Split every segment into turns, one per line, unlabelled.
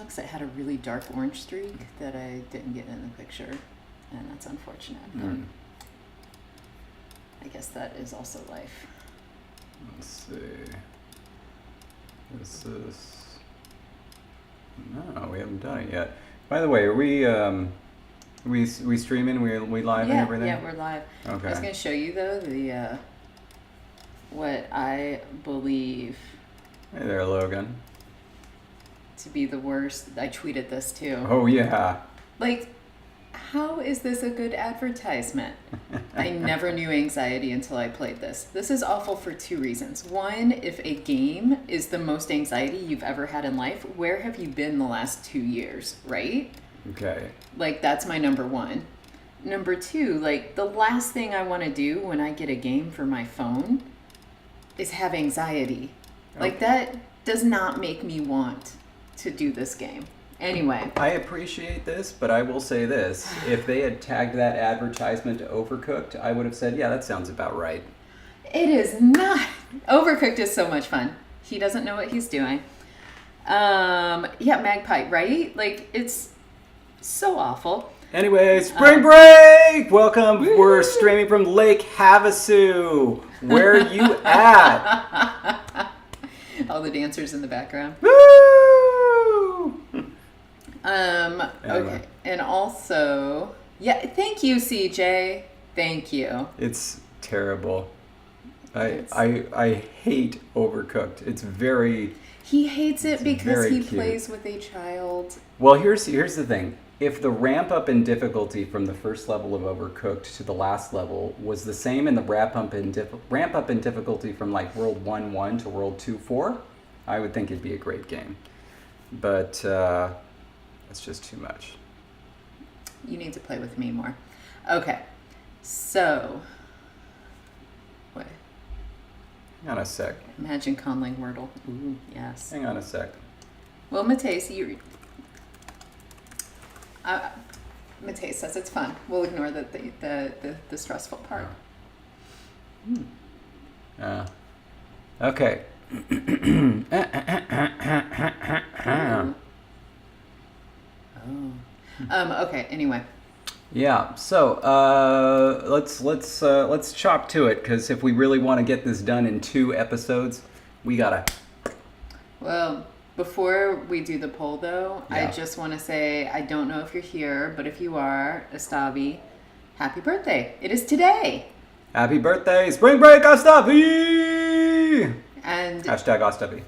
because it had a really dark orange streak that I didn't get in the picture, and that's unfortunate. But I guess that is also life.
Let's see. This is... No, we haven't done it yet. By the way, are we streaming? We live and everything?
Yeah, we're live.
Okay.
I was going to show you, though, the what I believe
Hey there, Logan.
to be the worst. I tweeted this, too.
Oh, yeah.
Like, how is this a good advertisement? I never knew anxiety until I played this. This is awful for two reasons. One, if a game is the most anxiety you've ever had in life, where have you been the last 2 years, right?
Okay.
Like, that's my number one. Number two, like, the last thing I want to do when I get a game for my phone is have anxiety. Like, that does not make me want to do this game. Anyway.
I appreciate this, but I will say this. If they had tagged that advertisement to Overcooked, I would have said, yeah, that sounds about right.
It is not. Overcooked is so much fun. He doesn't know what he's doing. Yeah, Magpie, right? Like, it's so awful.
Anyway, spring break! Welcome. We're streaming from Lake Havasu. Where are you at?
All the dancers in the background.
Woo!
Anyway. Okay. And also, yeah, thank you, CJ. Thank you.
It's terrible. I hate Overcooked. It's very...
He hates it because he
cute.
plays with a child.
Well, here's the thing. If the ramp up in difficulty from the first level of Overcooked to the last level was the same in the ramp up in difficulty from like World 1.1 to World 2.4, I would think it'd be a great game. But it's just too much.
You need to play with me more. Okay, so wait.
Hang on a sec.
Imagine Conlang Wordle. Ooh, yes.
Hang on a sec.
Well, Matei, you. Matei says it's fun. We'll ignore the stressful part.
Okay.
Okay. Anyway.
Yeah. So let's chop to it, because if we really want to get this done in 2 episodes, we gotta.
Well, before we do the poll, though,
Yeah.
I just want to say I don't know if you're here, but if you are, Astavi, happy birthday! It is today.
Happy birthday, spring break, Astavi!
And
Hashtag Astavi.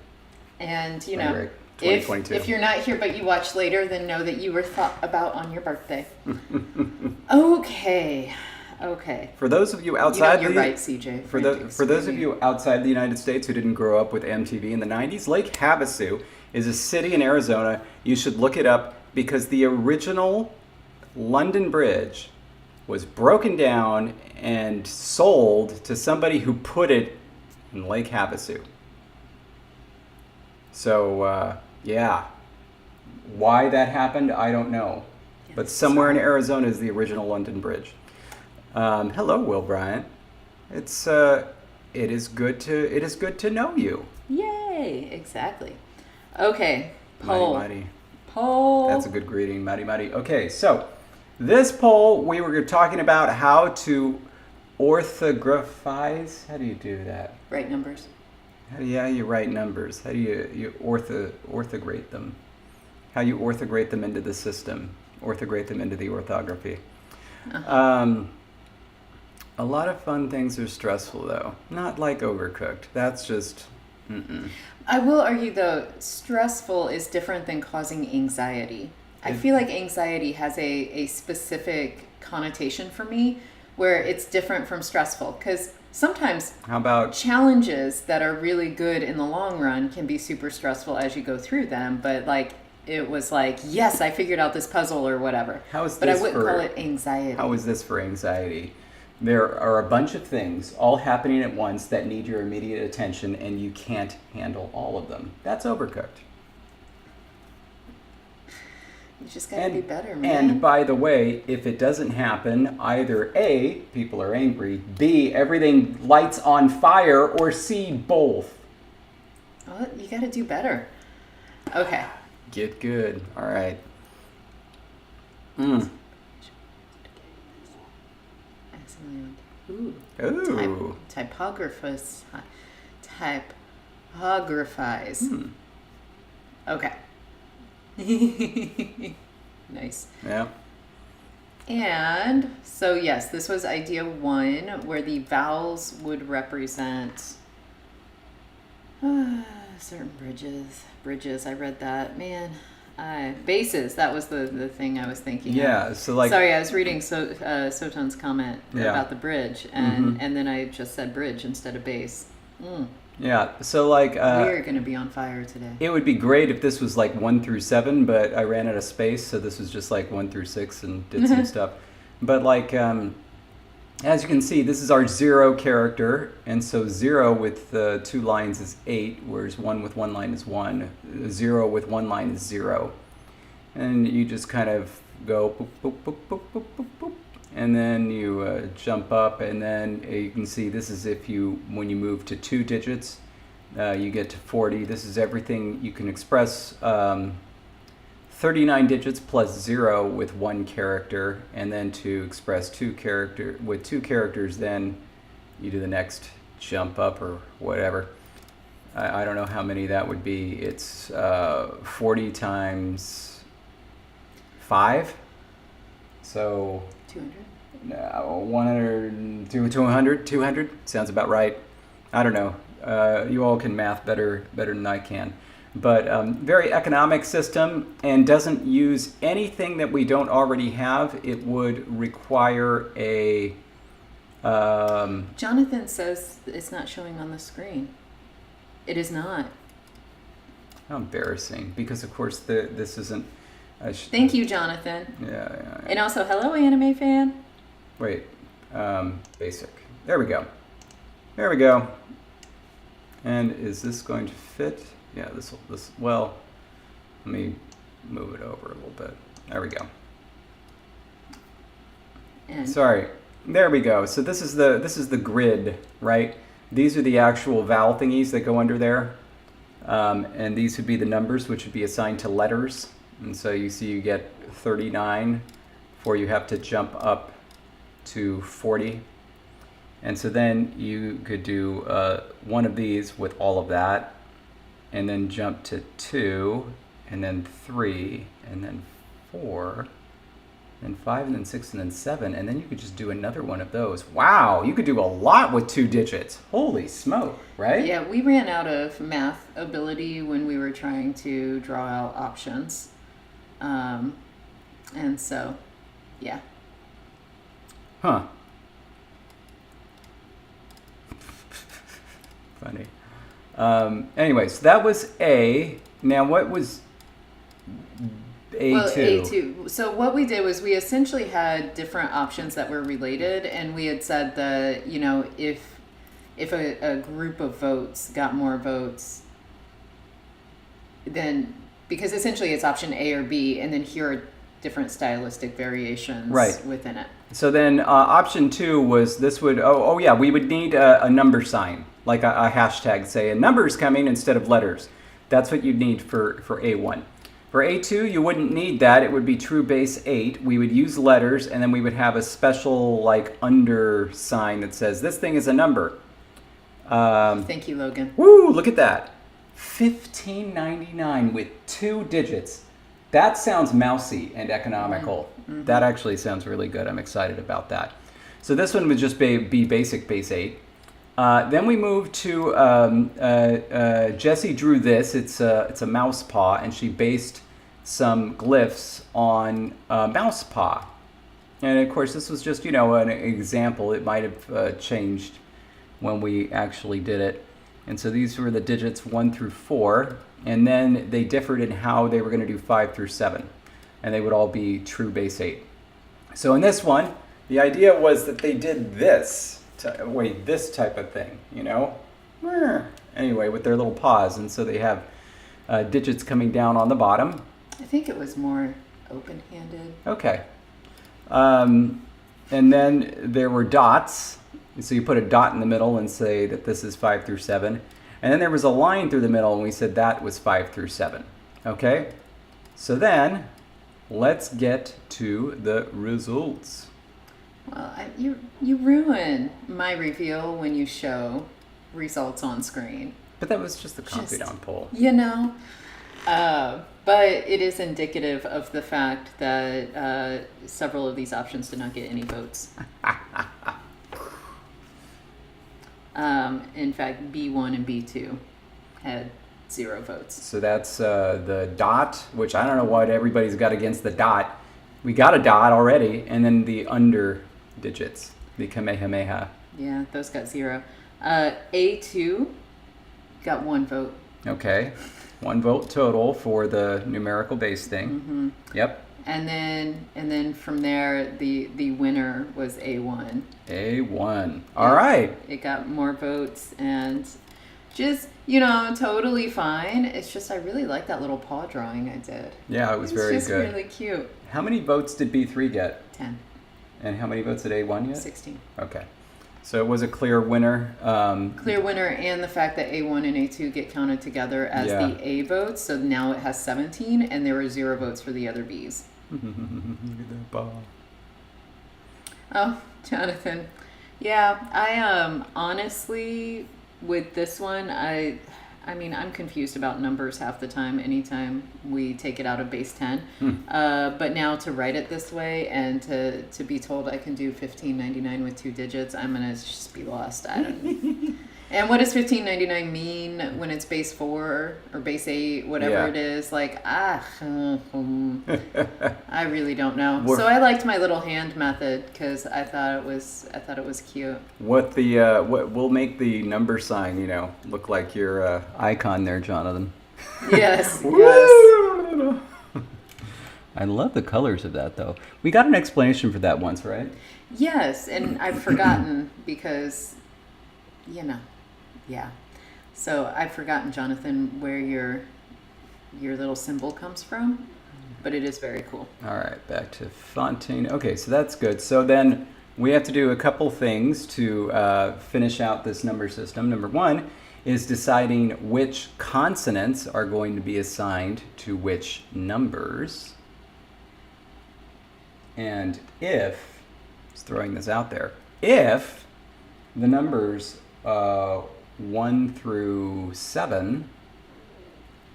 And, you
Spring
know,
break,
if
2022.
you're not here but you watch later, then know that you were thought about on your birthday. Okay.
For those of you outside
you're right, CJ.
For those of you outside the United States who didn't grow up with MTV in the 90s, Lake Havasu is a city in Arizona. You should look it up, because the original London Bridge was broken down and sold to somebody who put it in Lake Havasu. So, yeah. Why that happened, I don't know.
Yes,
But somewhere in Arizona is the original London Bridge. Hello, Will Bryant. It is good to know you.
Yay! Exactly. Okay. Poll.
Mighty.
Poll.
That's a good greeting, Mighty Mighty. Okay, so this poll, we were talking about how to orthographize. How do you do that?
Right numbers.
How do you write numbers? How do you orthograte them? How you orthograte them into the system? Orthograte them into the orthography. A lot of fun things are stressful, though. Not like Overcooked. That's just...
I will argue, though, stressful is different than causing anxiety. I feel like anxiety has a specific connotation for me where it's different from stressful. Because sometimes
How about...
challenges that are really good in the long run can be super stressful as you go through them. But, like, it was like, yes, I figured out this puzzle or whatever. But I wouldn't call it anxiety.
How is this for anxiety? There are a bunch of things all happening at once that need your immediate attention, and you can't handle all of them. That's Overcooked.
You just gotta be better, man.
And by the way, if it doesn't happen, either A, people are angry, B, everything lights on fire, or C, both.
Well, you gotta do better. Okay.
Get good. All right. Mm.
Ooh.
Ooh.
Typographize.
Hmm.
Okay. Nice.
Yeah.
And so, yes, this was idea 1, where the vowels would represent certain bridges. Bridges, I read that. Man, bases, that was the thing I was thinking
Yeah.
of.
So like.
Sorry, I was reading Soton's comment
Yeah.
about the bridge, and then I just said bridge instead of base.
Yeah. So like.
We're going to be on fire today.
It would be great if this was like 1 through 7, but I ran out of space, so this was just like 1 through 6 and did some stuff. But like, as you can see, this is our 0 character, and so 0 with 2 lines is 8, whereas 1 with 1 line is 1. 0 with 1 line is 0. And you just kind of go boop, boop, boop, boop, boop, boop, boop, and then you jump up, and then you can see this is when you move to 2 digits, you get to 40. This is everything you can express. 39 digits plus 0 with 1 character, and then to express 2 characters, then you do the next jump up or whatever. I don't know how many that would be. It's 40 times 5, so
200?
no, 100, 200 sounds about right. I don't know. You all can math better than I can. But very economic system, and doesn't use anything that we don't already have. It would require a...
Jonathan says it's not showing on the screen. It is not.
How embarrassing, because of course this isn't...
Thank you, Jonathan.
Yeah.
And also, hello, anime fan.
Wait, basic. There we go. There we go. And is this going to fit? Yeah, well, let me move it over a little bit. There we go.
And
Sorry. There we go. So this is the grid, right? These are the actual vowel thingies that go under there. And these would be the numbers, which would be assigned to letters. And so you see you get 39 before you have to jump up to 40. And so then you could do one of these with all of that, and then jump to 2, and then 3, and then 4, and 5, and then 6, and then 7, and then you could just do another one of those. Wow, you could do a lot with 2 digits. Holy smoke, right?
yeah, we ran out of math ability when we were trying to draw out options. And so, yeah.
Huh. Funny. Anyways, that was A. Now, what was A2?
Well, A2. So what we did was we essentially had different options that were related, and we had said that, if a group of votes got more votes, then, because essentially it's option A or B, and then here are different stylistic variations within it.
So then option 2 was this would, we would need a number sign, like a hashtag, say a number is coming instead of letters. That's what you'd need for A1. For A2, you wouldn't need that. It would be true base 8. We would use letters, and then we would have a special like under sign that says this thing is a number.
Thank you, Logan.
Woo, look at that. $15.99 with 2 digits. That sounds mousy and economical. Mm-hmm. That actually sounds really good. I'm excited about that. So this one would just be basic base 8. Then we moved to Jessie drew this. It's a mouse paw, and she based some glyphs on mouse paw. And of course, this was just an example. It might have changed when we actually did it. And so these were the digits 1 through 4, and then they differed in how they were going to do 5 through 7, and they would all be true base 8. So in this one, the idea was that they did this type of thing, anyway, with their little paws, and so they have digits coming down on the bottom.
I think it was more open-handed.
Okay. And then there were dots. So you put a dot in the middle and say that this is 5 through 7. And then there was a line through the middle, and we said that was 5 through 7. Okay? So then, let's get to the results.
Well, you ruin my reveal when you show results on screen.
But that was just the confidant poll.
You know, but it is indicative of the fact that several of these options did not get any votes. In fact, B1 and B2 had 0 votes.
So that's the dot, which I don't know what everybody's got against the dot. We got a dot already, and then the under digits, the Kamehameha.
Yeah, those got 0. A2 got 1 vote.
Okay, 1 vote total for the numerical base thing.
Mm-hmm.
Yep.
And then from there, the winner was A1.
A1. All right.
It got more votes and just, totally fine. It's just I really like that little paw drawing I did.
Yeah, it was very
just
good.
Really cute.
How many votes did B3 get?
10.
And how many votes did A1 get?
16.
Okay. So it was a clear winner.
Clear winner, and the fact that A1 and A2 get counted together as the A votes. So now it has 17, and there were 0 votes for the other Bs.
Look at that ball.
Oh, Jonathan. Yeah, I honestly, with this one, I mean, I'm confused about numbers half the time anytime we take it out of base 10. But now to write it this way and to be told I can do 1599 with 2 digits, I'm going to just be lost. I don't And what does 1599 mean when it's base 4 or base 8, whatever it is? Like, I really don't know. So I liked my little hand method because I thought it was cute.
What we'll make the number sign, look like your icon there, Jonathan.
Yes. Yes.
I love the colors of that, though. We got an explanation for that once, right?
Yes, and I've forgotten because, yeah. So I've forgotten, Jonathan, where your little symbol comes from, but it is very cool.
All right, back to Fontaine. Okay, so that's good. So then we have to do a couple things to finish out this number system. Number 1 is deciding which consonants are going to be assigned to which numbers. And if, just throwing this out there, if the numbers 1 through 7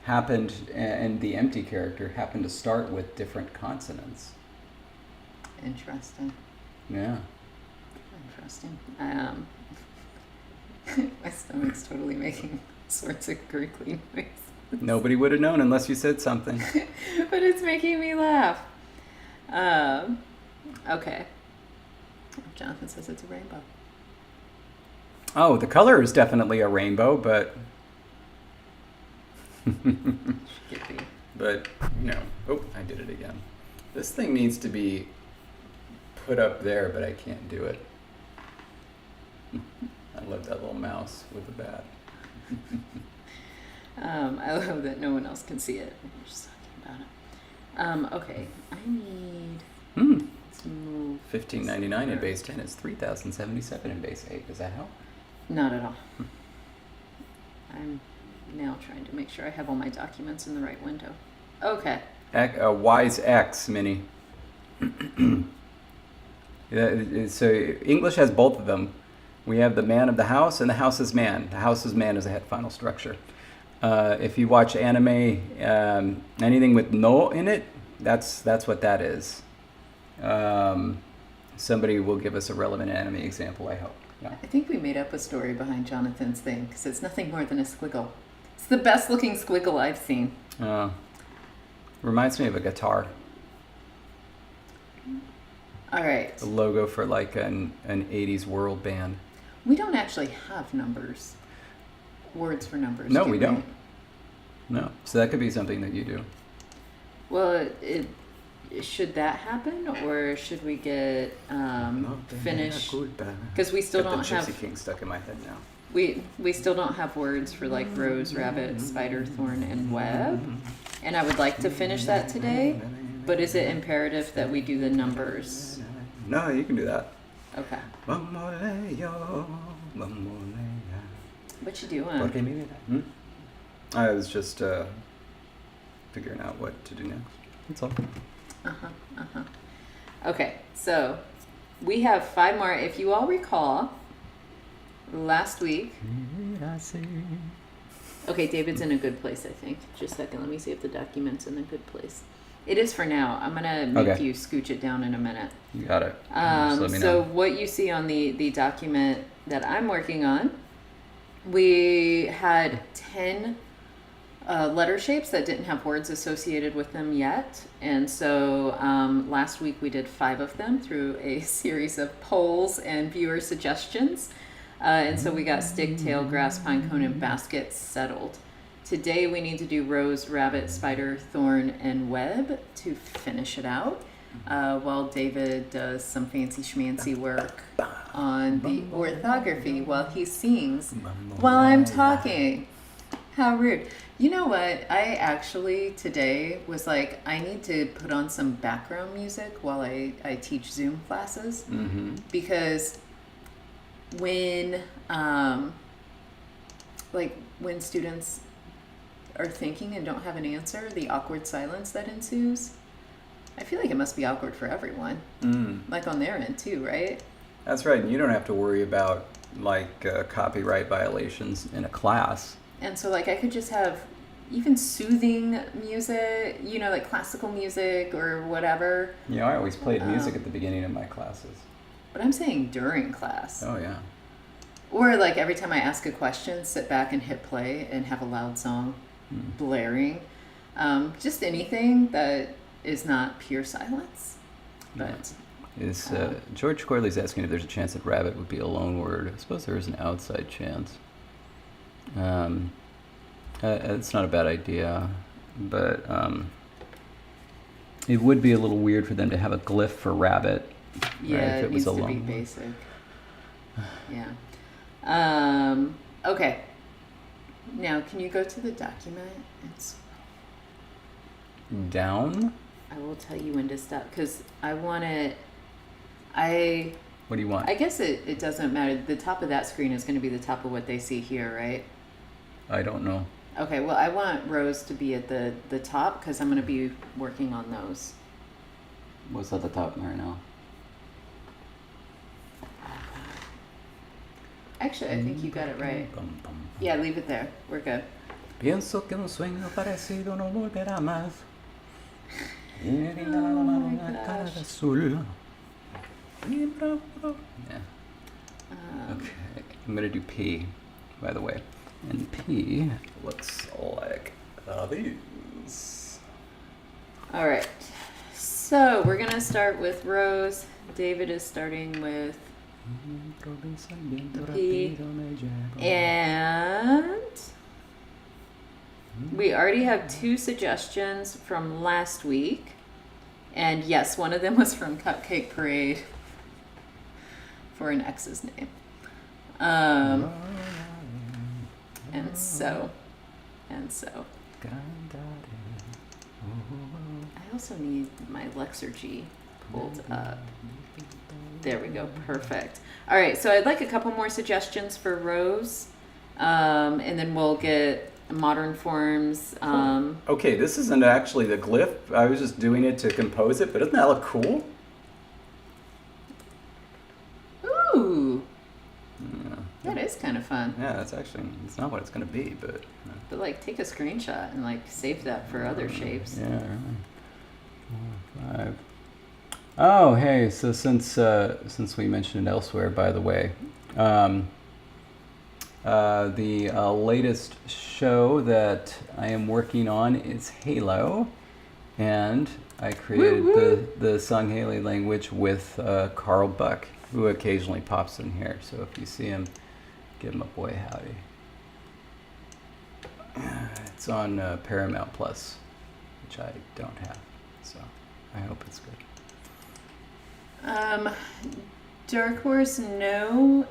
happened, and the empty character happened to start with different consonants.
Interesting.
Yeah.
Interesting. My stomach's totally making sorts of gurgly noises.
Nobody would have known unless you said something.
But it's making me laugh. Okay. Jonathan says it's a rainbow.
Oh, the color is definitely a rainbow, but... But, oh, I did it again. This thing needs to be put up there, but I can't do it. I love that little mouse with the bat.
I love that no one else can see it. We're just talking about it. Okay, I need to move...
1599 in base 10 is 3077 in base 8. Does that help?
Not at all. I'm now trying to make sure I have all my documents in the right window. Okay.
Wise X, Minnie. So English has both of them. We have the man of the house and the house's man. The house's man is the final structure. If you watch anime, anything with no in it, that's what that is. Somebody will give us a relevant anime example, I hope. Yeah.
I think we made up a story behind Jonathan's thing because it's nothing more than a squiggle. It's the best looking squiggle I've seen.
Reminds me of a guitar.
All right.
The logo for like an 80s world band.
We don't actually have numbers. Words for numbers.
No, we don't. No. So that could be something that you do.
Well, should that happen, or should we get finish? Because we still don't have.
Gypsy King stuck in my head now.
We still don't have words for like rose, rabbit, spider, thorn, and web. And I would like to finish that today. But is it imperative that we do the numbers?
No, you can do that.
Okay. What you doing?
I was just figuring out what to do next. That's all.
Okay, so we have 5 more. If you all recall, last week. Okay, David's in a good place, I think. Just a second, let me see if the document's in a good place. It is for now. I'm gonna make you scooch it down in a minute.
You got it. Just let me
So
know.
what you see on the document that I'm working on, we had 10 letter shapes that didn't have words associated with them yet. And so last week we did 5 of them through a series of polls and viewer suggestions. And so we got stick, tail, grass, pine cone, and basket settled. Today we need to do rose, rabbit, spider, thorn, and web to finish it out. While David does some fancy schmancy work on the orthography while he sings while I'm talking. How rude. You know what? I actually today was like, I need to put on some background music while I teach Zoom classes. Because when when students are thinking and don't have an answer, the awkward silence that ensues, I feel like it must be awkward for everyone. Like on their end too, right?
That's right. And you don't have to worry about copyright violations in a class.
And so like I could just have even soothing music, like classical music or whatever.
I always played music at the beginning of my classes.
But I'm saying during class.
Oh, yeah.
Or like every time I ask a question, sit back and hit play and have a loud song blaring. Just anything that is not pure silence. But
George Corley's asking if there's a chance that rabbit would be a loan word. I suppose there is an outside chance. It's not a bad idea, but it would be a little weird for them to have a glyph for rabbit.
Yeah,
right, if
it needs
was a
to be
loan
basic. Yeah. Okay. Now, can you go to the document?
Down?
I will tell you when to stop because I want it.
What do you want?
I guess it doesn't matter. The top of that screen is going to be the top of what they see here, right?
I don't know.
Okay, well, I want rows to be at the top because I'm going to be working on those.
What's at the top right now?
Actually, I think you got it right. Yeah, leave it there. We're good.
Pienso que un sueño parecido no volverá más.
Oh my gosh.
Yeah. Okay, I'm gonna do P, by the way. And P looks like these.
All right. So we're gonna start with rows. David is starting with P, and we already have 2 suggestions from last week, and yes, one of them was from Cupcake Parade for an ex's name. And so I also need my Lexergy pulled up. There we go. Perfect. All right. So I'd like a couple more suggestions for rows, and then we'll get modern forms.
Okay, this isn't actually the glyph. I was just doing it to compose it, but doesn't that look cool?
Ooh.
Yeah.
That is kind of fun.
Yeah, it's not what it's going to be, but...
But like, take a screenshot and like save that for other shapes.
Yeah, really. 4, 5. Oh, hey, so since we mentioned it elsewhere, by the way, the latest show that I am working on is Halo, and I created the song Halo language with Carl Buck, who occasionally pops in here. So if you see him, give him a boy howdy. It's on Paramount Plus, which I don't have, so I hope it's good.
Dark Horse, no,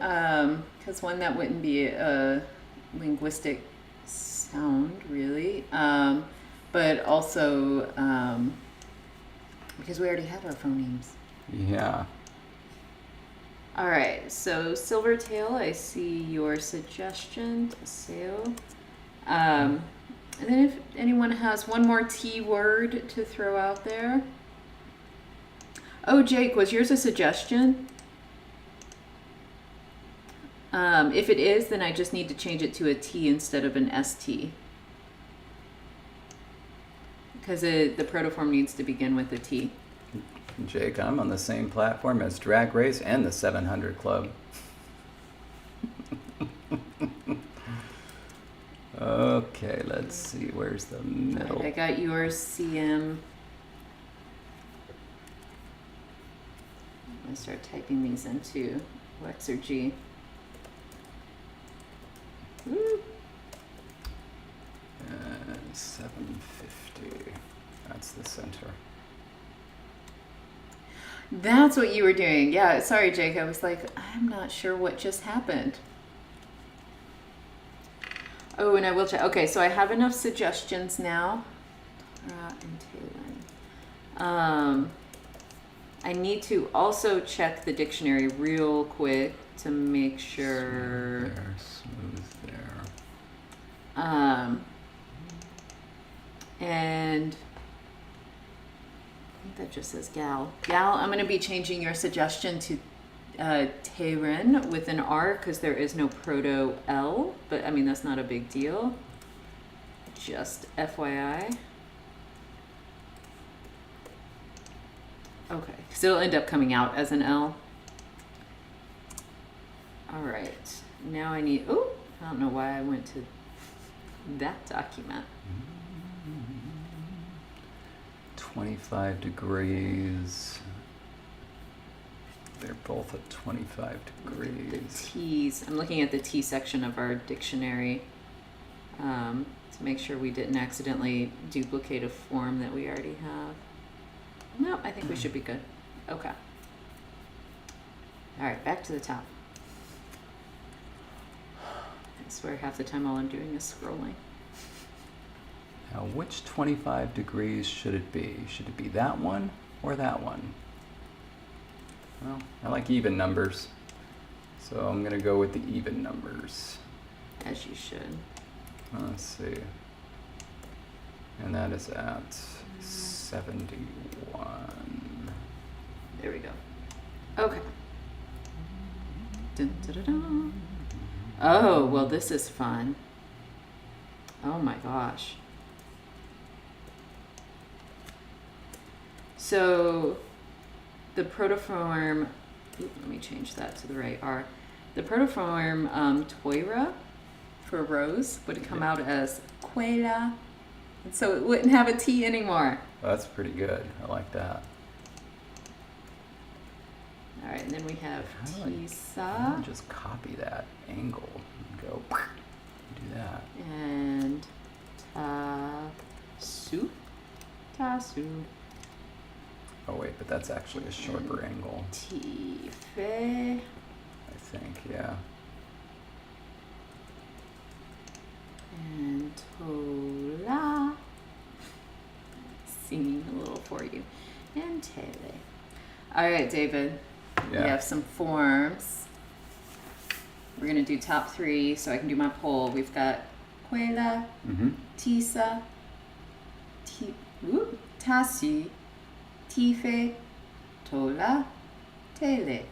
because one, that wouldn't be a linguistic sound, really. But also, because we already have our phonemes.
Yeah.
All right, so Silvertail, I see your suggestion, Teseo. And then if anyone has one more T word to throw out there. Oh, Jake, was yours a suggestion? If it is, then I just need to change it to a T instead of an ST. Because the protoform needs to begin with a T.
Jake, I'm on the same platform as Drag Race and the 700 Club. Okay, let's see. Where's the middle?
Right, I got yours, CM. I'm going to start typing these into Lex or G. Woo.
750. That's the center.
That's what you were doing. Yeah, sorry, Jake. I was like, I'm not sure what just happened. Oh, and I will check. Okay, so I have enough suggestions now. And Taylor. I need to also check the dictionary real quick to make sure.
Smooth there.
And I think that just says gal. Gal, I'm going to be changing your suggestion to Tayren with an R because there is no proto L, but I mean, that's not a big deal. Just FYI. Okay, because it'll end up coming out as an L. All right, now I need, oh, I don't know why I went to that document.
25 degrees. They're both at 25 degrees.
The T's, I'm looking at the T section of our dictionary to make sure we didn't accidentally duplicate a form that we already have. No, I think we should be good. Okay. All right, back to the top. I swear half the time all I'm doing is scrolling.
Now, which 25 degrees should it be? Should it be that one or that one? Well, I like even numbers, so I'm going to go with the even numbers.
As you should.
Let's see. And that is at 71.
There we go. Okay. Dun, dun, dun, dun. Oh, well, this is fun. Oh my gosh. So the protoform, let me change that to the right R. The protoform Toira for rose would come out as Quela. And so it wouldn't have a T anymore.
Oh, that's pretty good. I like that.
All right, and then we have
How do
Tisa.
just copy that angle and go do that.
And Tasu. Tasu.
Oh wait, but that's actually a sharper angle.
Tife.
I think, yeah.
And Tola. Singing a little for you. And Tele. All right, David. We
Yeah.
have some forms. We're going to do top three so I can do my poll. We've got Quela, Tisa, Tasi, Tife, Tola, Tele.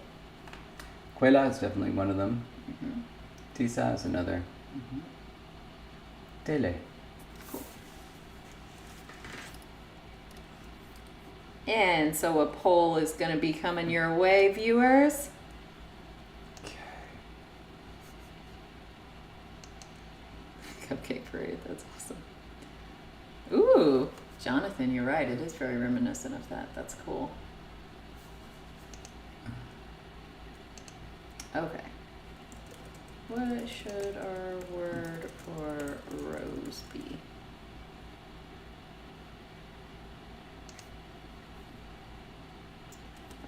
Quela is definitely one of them. Tisa is another. Tele.
Cool. And so a poll is going to be coming your way, viewers. Cupcake parade, that's awesome. Ooh, Jonathan, you're right. It is very reminiscent of that. That's cool. Okay. What should our word for rose be?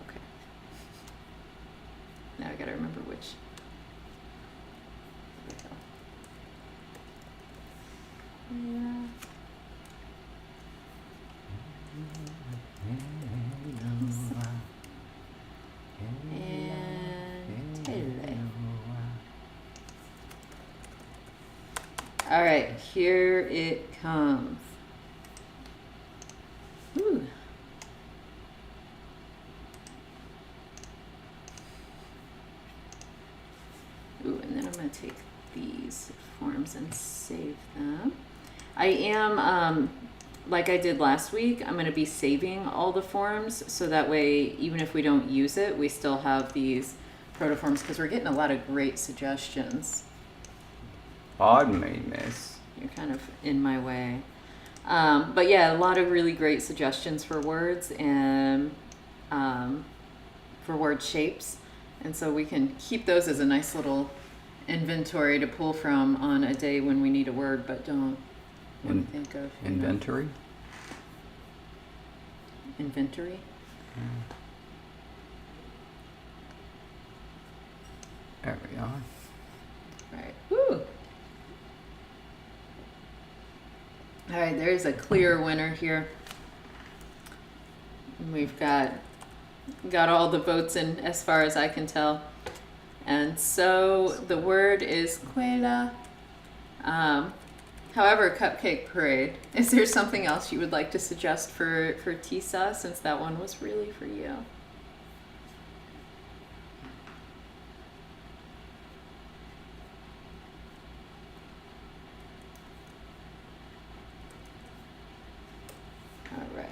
Okay. Now I gotta remember which. There we go. Yeah. And Tele. All right, here it comes. Ooh. Ooh, and then I'm going to take these forms and save them. I am, like I did last week, I'm going to be saving all the forms so that way, even if we don't use it, we still have these protoforms because we're getting a lot of great suggestions.
Pardon me, miss.
You're kind of in my way. But yeah, a lot of really great suggestions for words and for word shapes. And so we can keep those as a nice little inventory to pull from on a day when we need a word but don't think of.
Inventory?
Inventory?
There we are.
Right. Woo! All right, there's a clear winner here. And we've got all the votes in as far as I can tell. And so the word is escuela. However, Cupcake Parade, is there something else you would like to suggest for Tisa, since that one was really for you? All right.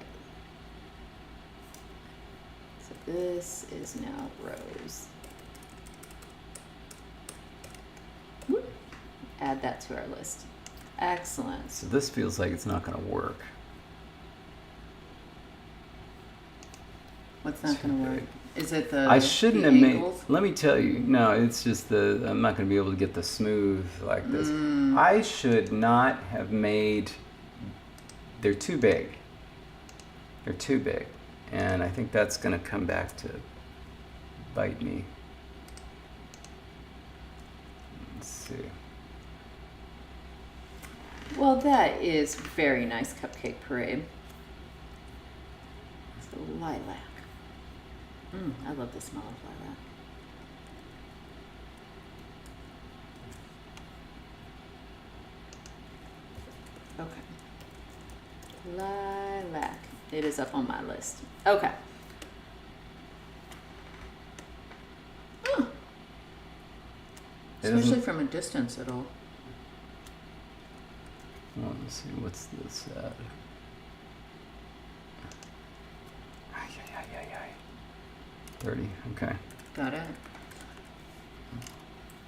So this is now Rose. Whoop. Add that to our list. Excellent.
So this feels like it's not going to work.
What's not going to work? Is it the
I shouldn't
the
have made.
angles?
Let me tell you. No, it's just I'm not going to be able to get the smooth like this. I should not have made. They're too big. They're too big, and I think that's going to come back to bite me. Let's see.
Well, that is very nice, Cupcake Parade. It's a lilac. I love the smell of lilac. Okay. Lilac. It is up on my list. Okay. Oh. Especially from a distance, it'll.
Well, let's see. What's this at? 30. Okay.
Got it.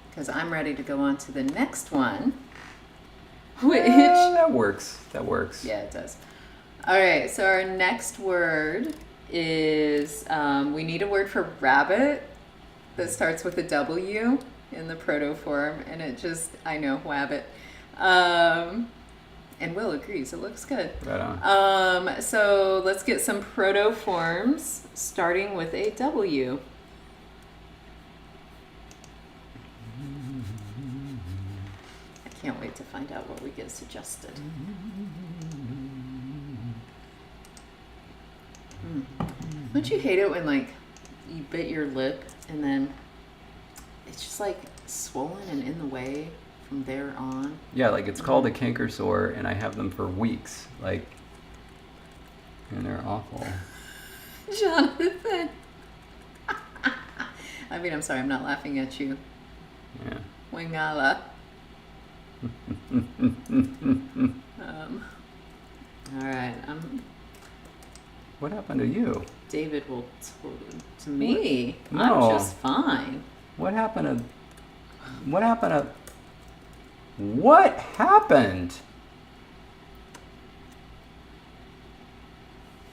Because I'm ready to go on to the next one. Which.
That works. That works.
Yeah, it does. All right, so our next word is we need a word for rabbit that starts with a W in the protoform, and it just, I know, wabbit. And Will agrees, it looks good.
Right on.
So let's get some protoforms starting with a W. I can't wait to find out what we get suggested. Don't you hate it when, like, you bit your lip and then it's just, like, swollen and in the way from there on?
Yeah, like it's called a canker sore, and I have them for weeks. Like, and they're awful.
Jonathan. I mean, I'm sorry, I'm not laughing at you.
Yeah.
Wingala. All right,
What happened to you?
David will to me.
No.
I'm just fine.
What happened to? What happened to? What happened?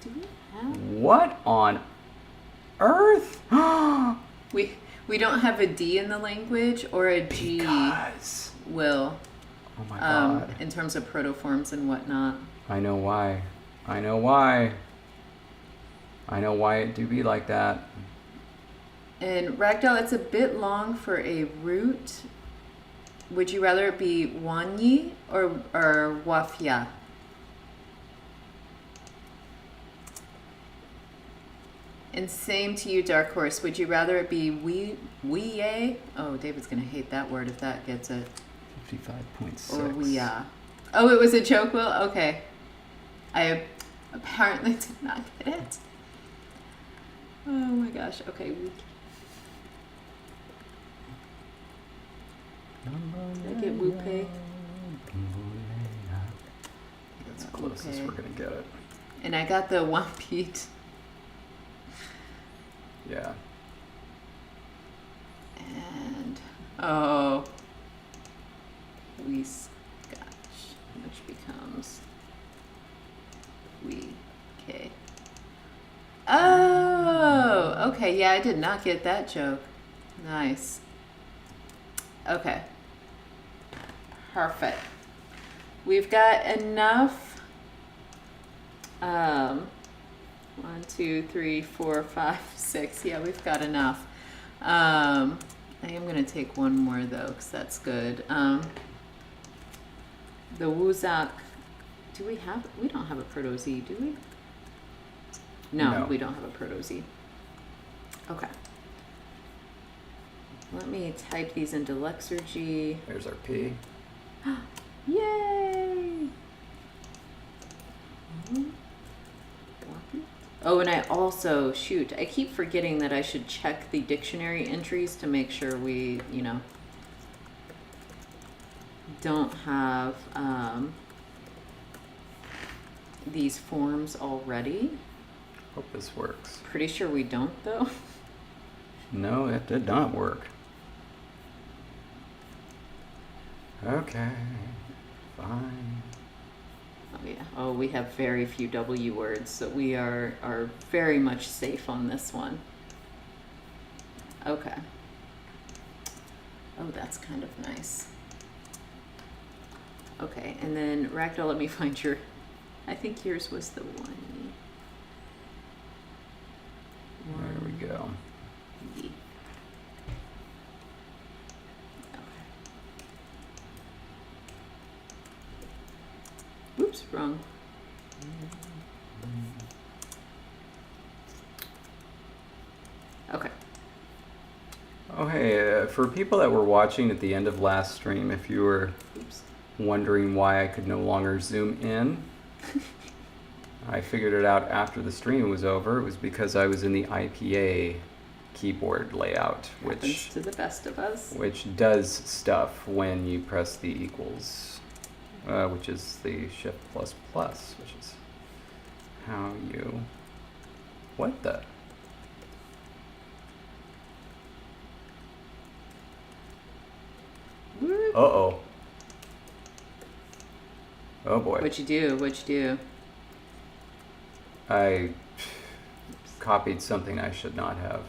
Do we have?
What on earth?
We don't have a D in the language or a G.
Because.
Will.
Oh my God.
In terms of protoforms and whatnot.
I know why. I know why. I know why it do be like that.
And Ragdoll, it's a bit long for a root. Would you rather it be Wanyi or Wafia? And same to you, Dark Horse. Would you rather it be Wiye? Oh, David's going to hate that word if that gets it.
55.6.
Or we, oh, it was a joke, Will? Okay. I apparently did not get it. Oh my gosh. Okay. Did I get Wupe?
That's the closest we're going to get it.
And I got the Wampete.
Yeah.
And, oh, we scotch, which becomes we K. Oh, okay. Yeah, I did not get that joke. Nice. Okay. Perfect. We've got enough. 1, 2, 3, 4, 5, 6. Yeah, we've got enough. I am going to take one more though, because that's good. The Wuzak. We don't have a Proto-Z, do we? No, we don't have a Proto-Z. Okay. Let me type these into Lexergy.
There's our P.
Yay! Oh, and I also, shoot, I keep forgetting that I should check the dictionary entries to make sure we, don't have these forms already.
Hope this works.
Pretty sure we don't, though.
No, it did not work. Okay, fine.
Oh yeah. Oh, we have very few W words, so we are very much safe on this one. Okay. Oh, that's kind of nice. Okay, and then Ragdoll, let me find your. I think yours was the one.
There we go.
Okay. Oops, wrong. Okay.
Oh, hey, for people that were watching at the end of last stream, if you were wondering why I could no longer zoom in, I figured it out after the stream was over. It was because I was in the IPA keyboard layout,
Happens to the best of us.
which does stuff when you press the equals, which is the shift plus plus, which is how you. What the? Uh-oh. Oh boy.
What'd you do?
I copied something I should not have.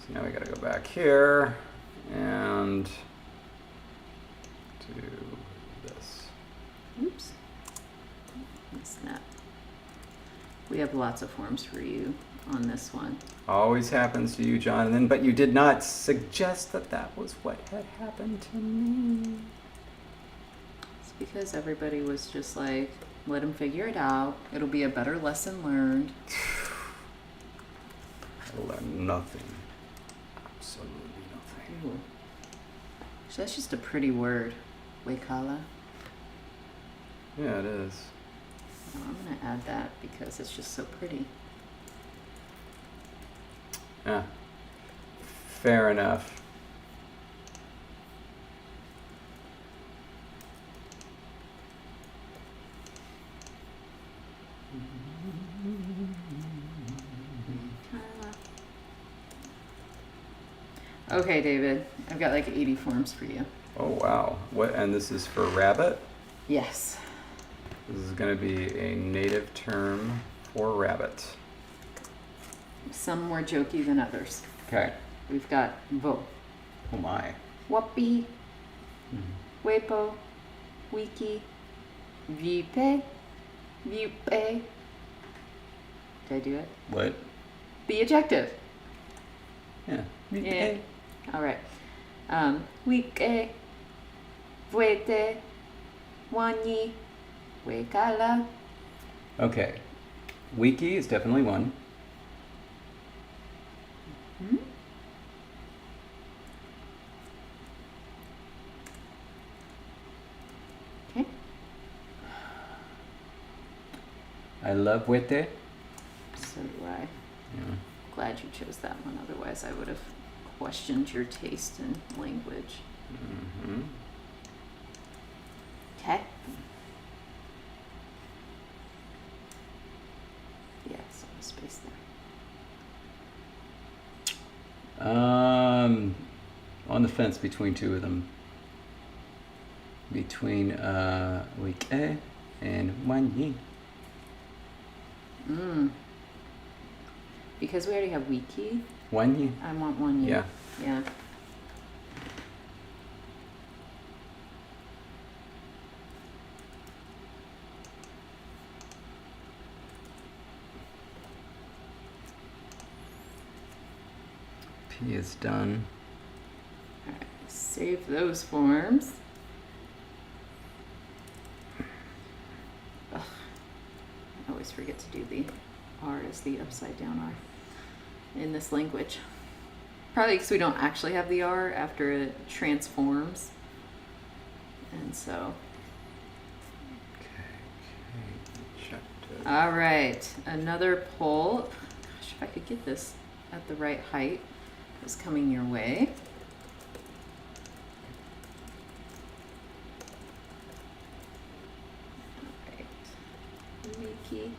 So now we gotta go back here and do this.
Oops. Snap. We have lots of forms for you on this one.
Always happens to you, Jonathan, but you did not suggest that that was what had happened to me.
It's because everybody was just like, let him figure it out. It'll be a better lesson learned.
I learned nothing. Absolutely nothing.
Ooh. So that's just a pretty word. Wakala.
Yeah, it is.
Oh, I'm going to add that because it's just so pretty.
Ah, fair enough.
Okay, David. I've got like 80 forms for you.
Oh wow. What? And this is for rabbit?
Yes.
This is going to be a native term for rabbit.
Some more jokey than others.
Okay.
We've got vo,
Oh my.
wapi, wepo, wiki, vipe, vipe. Did I do it?
What?
The adjective.
Yeah.
Yeah. All right. Wike, vuete, wani, wekala.
Okay. Wiki is definitely one. love Wete.
So do I.
Yeah.
Glad you chose that one. Otherwise, I would have questioned your taste in language.
Mm-hmm.
Okay. Yeah, so a space there.
On the fence between two of them. Between Wike and Wanyi.
Because we already have wiki,
Wanyi?
I want one.
Yeah.
Yeah.
P is done.
All right. Save those forms. Ugh. I always forget to do the R as the upside down R in this language. Probably because we don't actually have the R after it transforms. And so.
Okay. Checked it.
All right. Another poll. Gosh, if I could get this at the right height, is coming your way. All right. Wiki.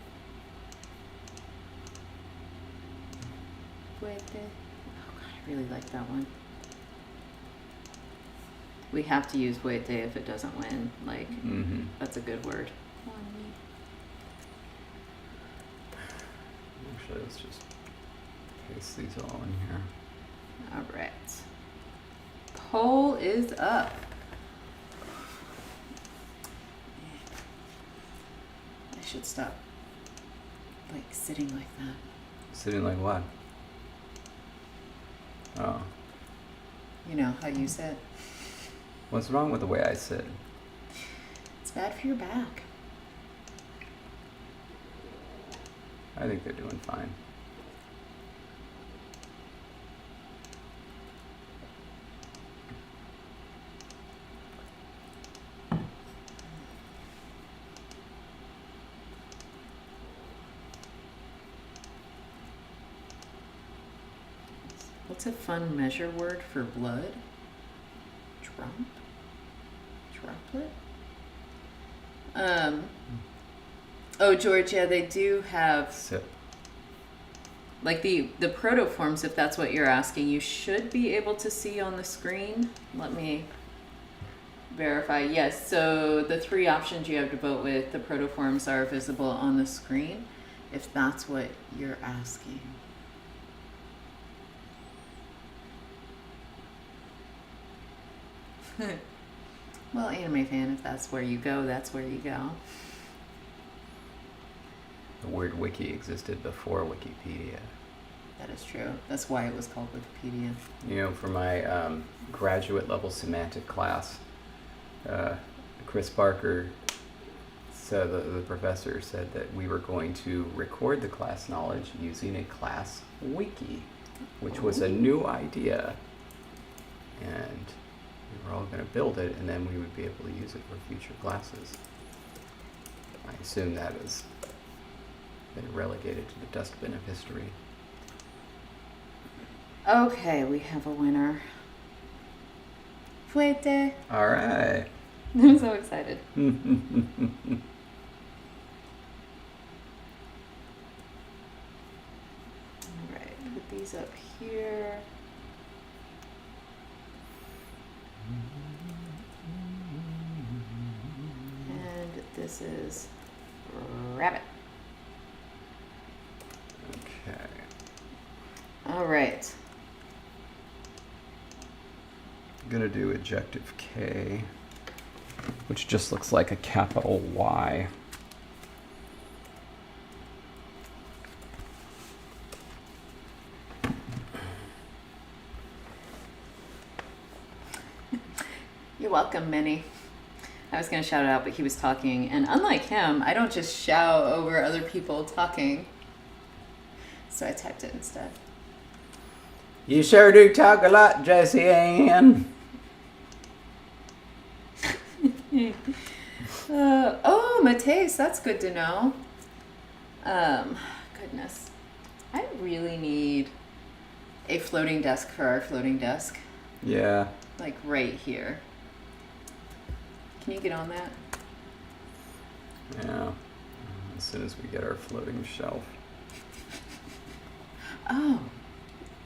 Wete. Oh God, I really like that one. We have to use Wete if it doesn't win. Like, that's a good word.
Actually, let's just paste these all in here.
All right. Poll is up. I should stop, like, sitting like that.
Sitting like what? Oh.
You know how you sit?
What's wrong with the way I sit?
It's bad for your back.
I think they're doing fine.
What's a fun measure word for blood? Drump? Droplet? Oh, George, yeah, they do have,
Sip.
like the protoforms, if that's what you're asking, you should be able to see on the screen. Let me verify. Yes, so the three options you have to vote with, the protoforms are visible on the screen, if that's what you're asking. Well, anime fan, if that's where you go, that's where you go.
The word wiki existed before Wikipedia.
That is true. That's why it was called Wikipedia.
You know, for my graduate level semantic class, Chris Barker said, the professor said that we were going to record the class knowledge using a class wiki, which was a new idea. And we were all going to build it, and then we would be able to use it for future classes. I assume that has been relegated to the dustbin of history.
Okay, we have a winner. Fuete.
All right.
I'm so excited. All right, put these up here. And this is rabbit.
Okay.
All right.
I'm gonna do adjective K, which just looks like a capital Y.
You're welcome, Minnie. I was going to shout it out, but he was talking. And unlike him, I don't just shout over other people talking. So I typed it instead.
You sure do talk a lot, Jessie Ann.
Oh, Mateus, that's good to know. Goodness. I really need a floating desk for our floating desk.
Yeah.
Like right here. Can you get on that?
Yeah. As soon as we get our floating shelf.
Oh.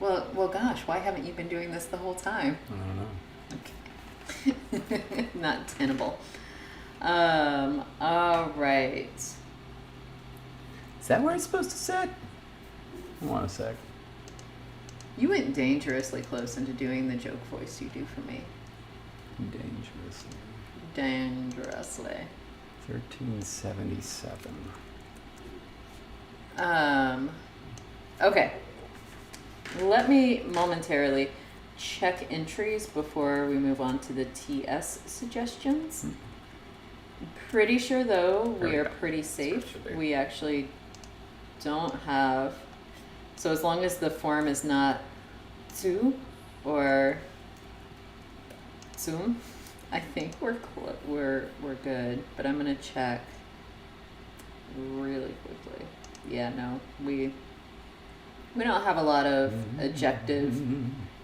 Well, gosh, why haven't you been doing this the whole time?
I don't know.
Okay. Not tenable. All right.
Is that where it's supposed to sit? Hold on a sec.
You went dangerously close into doing the joke voice you do for me.
Dangerously.
Dangerously.
1377.
Okay. Let me momentarily check entries before we move on to the TS suggestions. Pretty sure though
There
we
we
are
go.
pretty
That's what it
safe.
should be.
We actually don't have, so as long as the form is not zu or zum, I think we're good. But I'm gonna check really quickly. Yeah, no, we don't have a lot of adjective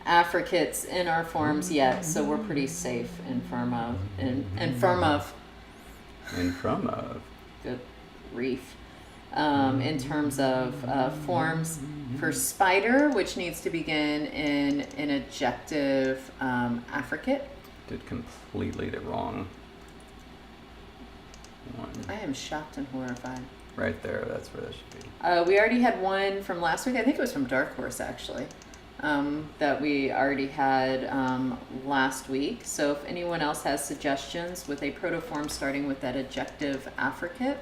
affricates in our forms yet, so we're pretty safe in firm of and firm of.
And from of.
Good grief. In terms of forms for spider, which needs to begin in an adjective affricate.
Did completely the wrong one.
I am shocked and horrified.
Right there, that's where that should be.
We already had one from last week. I think it was from Dark Horse, actually, that we already had last week. So if anyone else has suggestions with a protoform starting with that adjective affricate,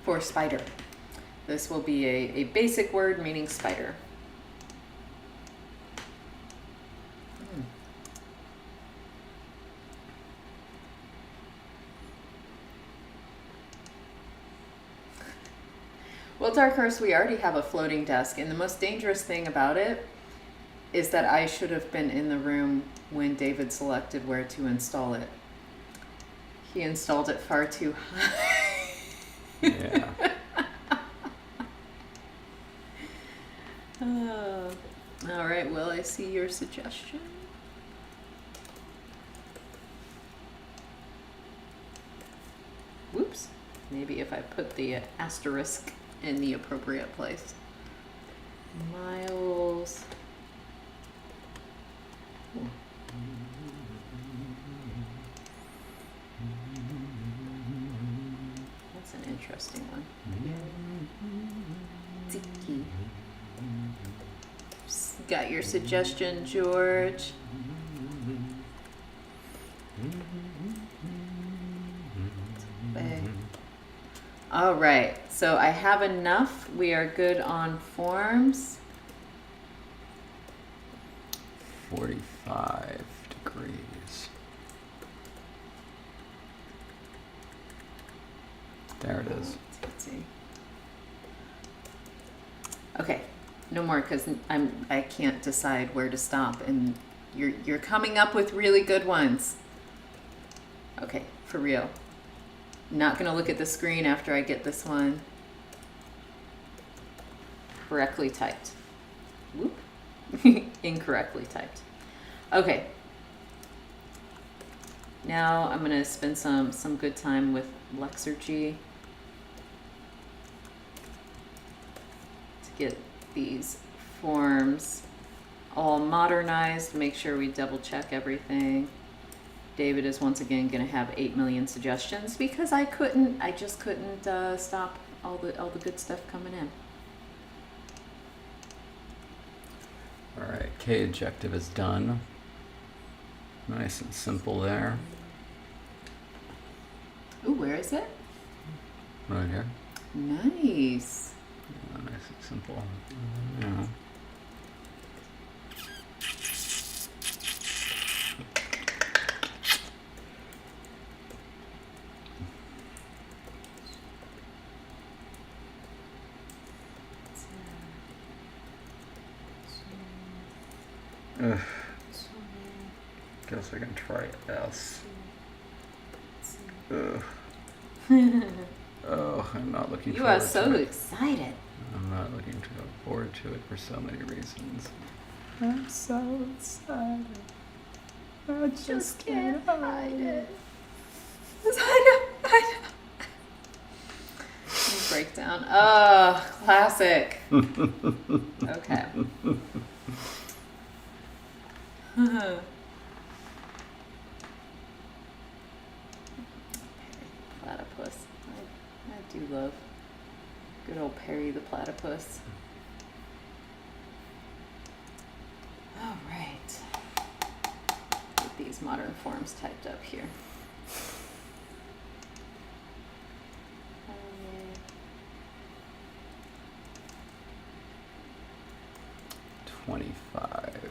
for spider. This will be a basic word meaning spider. Well, Dark Horse, we already have a floating desk, and the most dangerous thing about it is that I should have been in the room when David selected where to install it. He installed it far too high.
Yeah.
All right, well, I see your suggestion. Whoops. Maybe if I put the asterisk in the appropriate place. Miles. Ooh. That's an interesting one. Tiki. Got your suggestion, George. All right, so I have enough. We are good on forms.
45 degrees. There it is.
Let's see. Okay, no more because I can't decide where to stop, and you're coming up with really good ones. Okay, for real. Not gonna look at the screen after I get this one correctly typed. Whoop. Incorrectly typed. Okay. Now I'm gonna spend some good time with Lexergy to get these forms all modernized. Make sure we double check everything. David is once again going to have 8 million suggestions because I just couldn't stop all the good stuff coming in.
All right, K adjective is done. Nice and simple there.
Ooh, where is it?
Right here.
Nice.
Yeah, nice and simple. Yeah. Ugh. Guess I can try S. Ugh. Oh, I'm not looking
You
forward
are so
to it.
excited.
I'm not looking forward to it for so many reasons. I'm so excited. I just can't hide it.
I know. Breakdown. Oh, classic. Okay. Platypus. I do love good old Perry the platypus. All right. Get these modern forms typed up here.
25.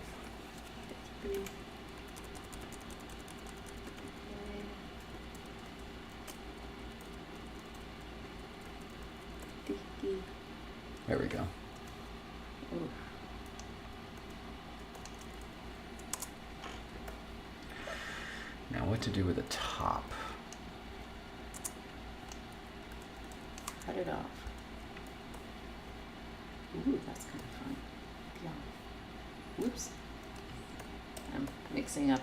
There we go.
Ooh.
Now what to do with the top?
Cut it off. Ooh, that's kind of fun. Yeah. Whoops. I'm mixing up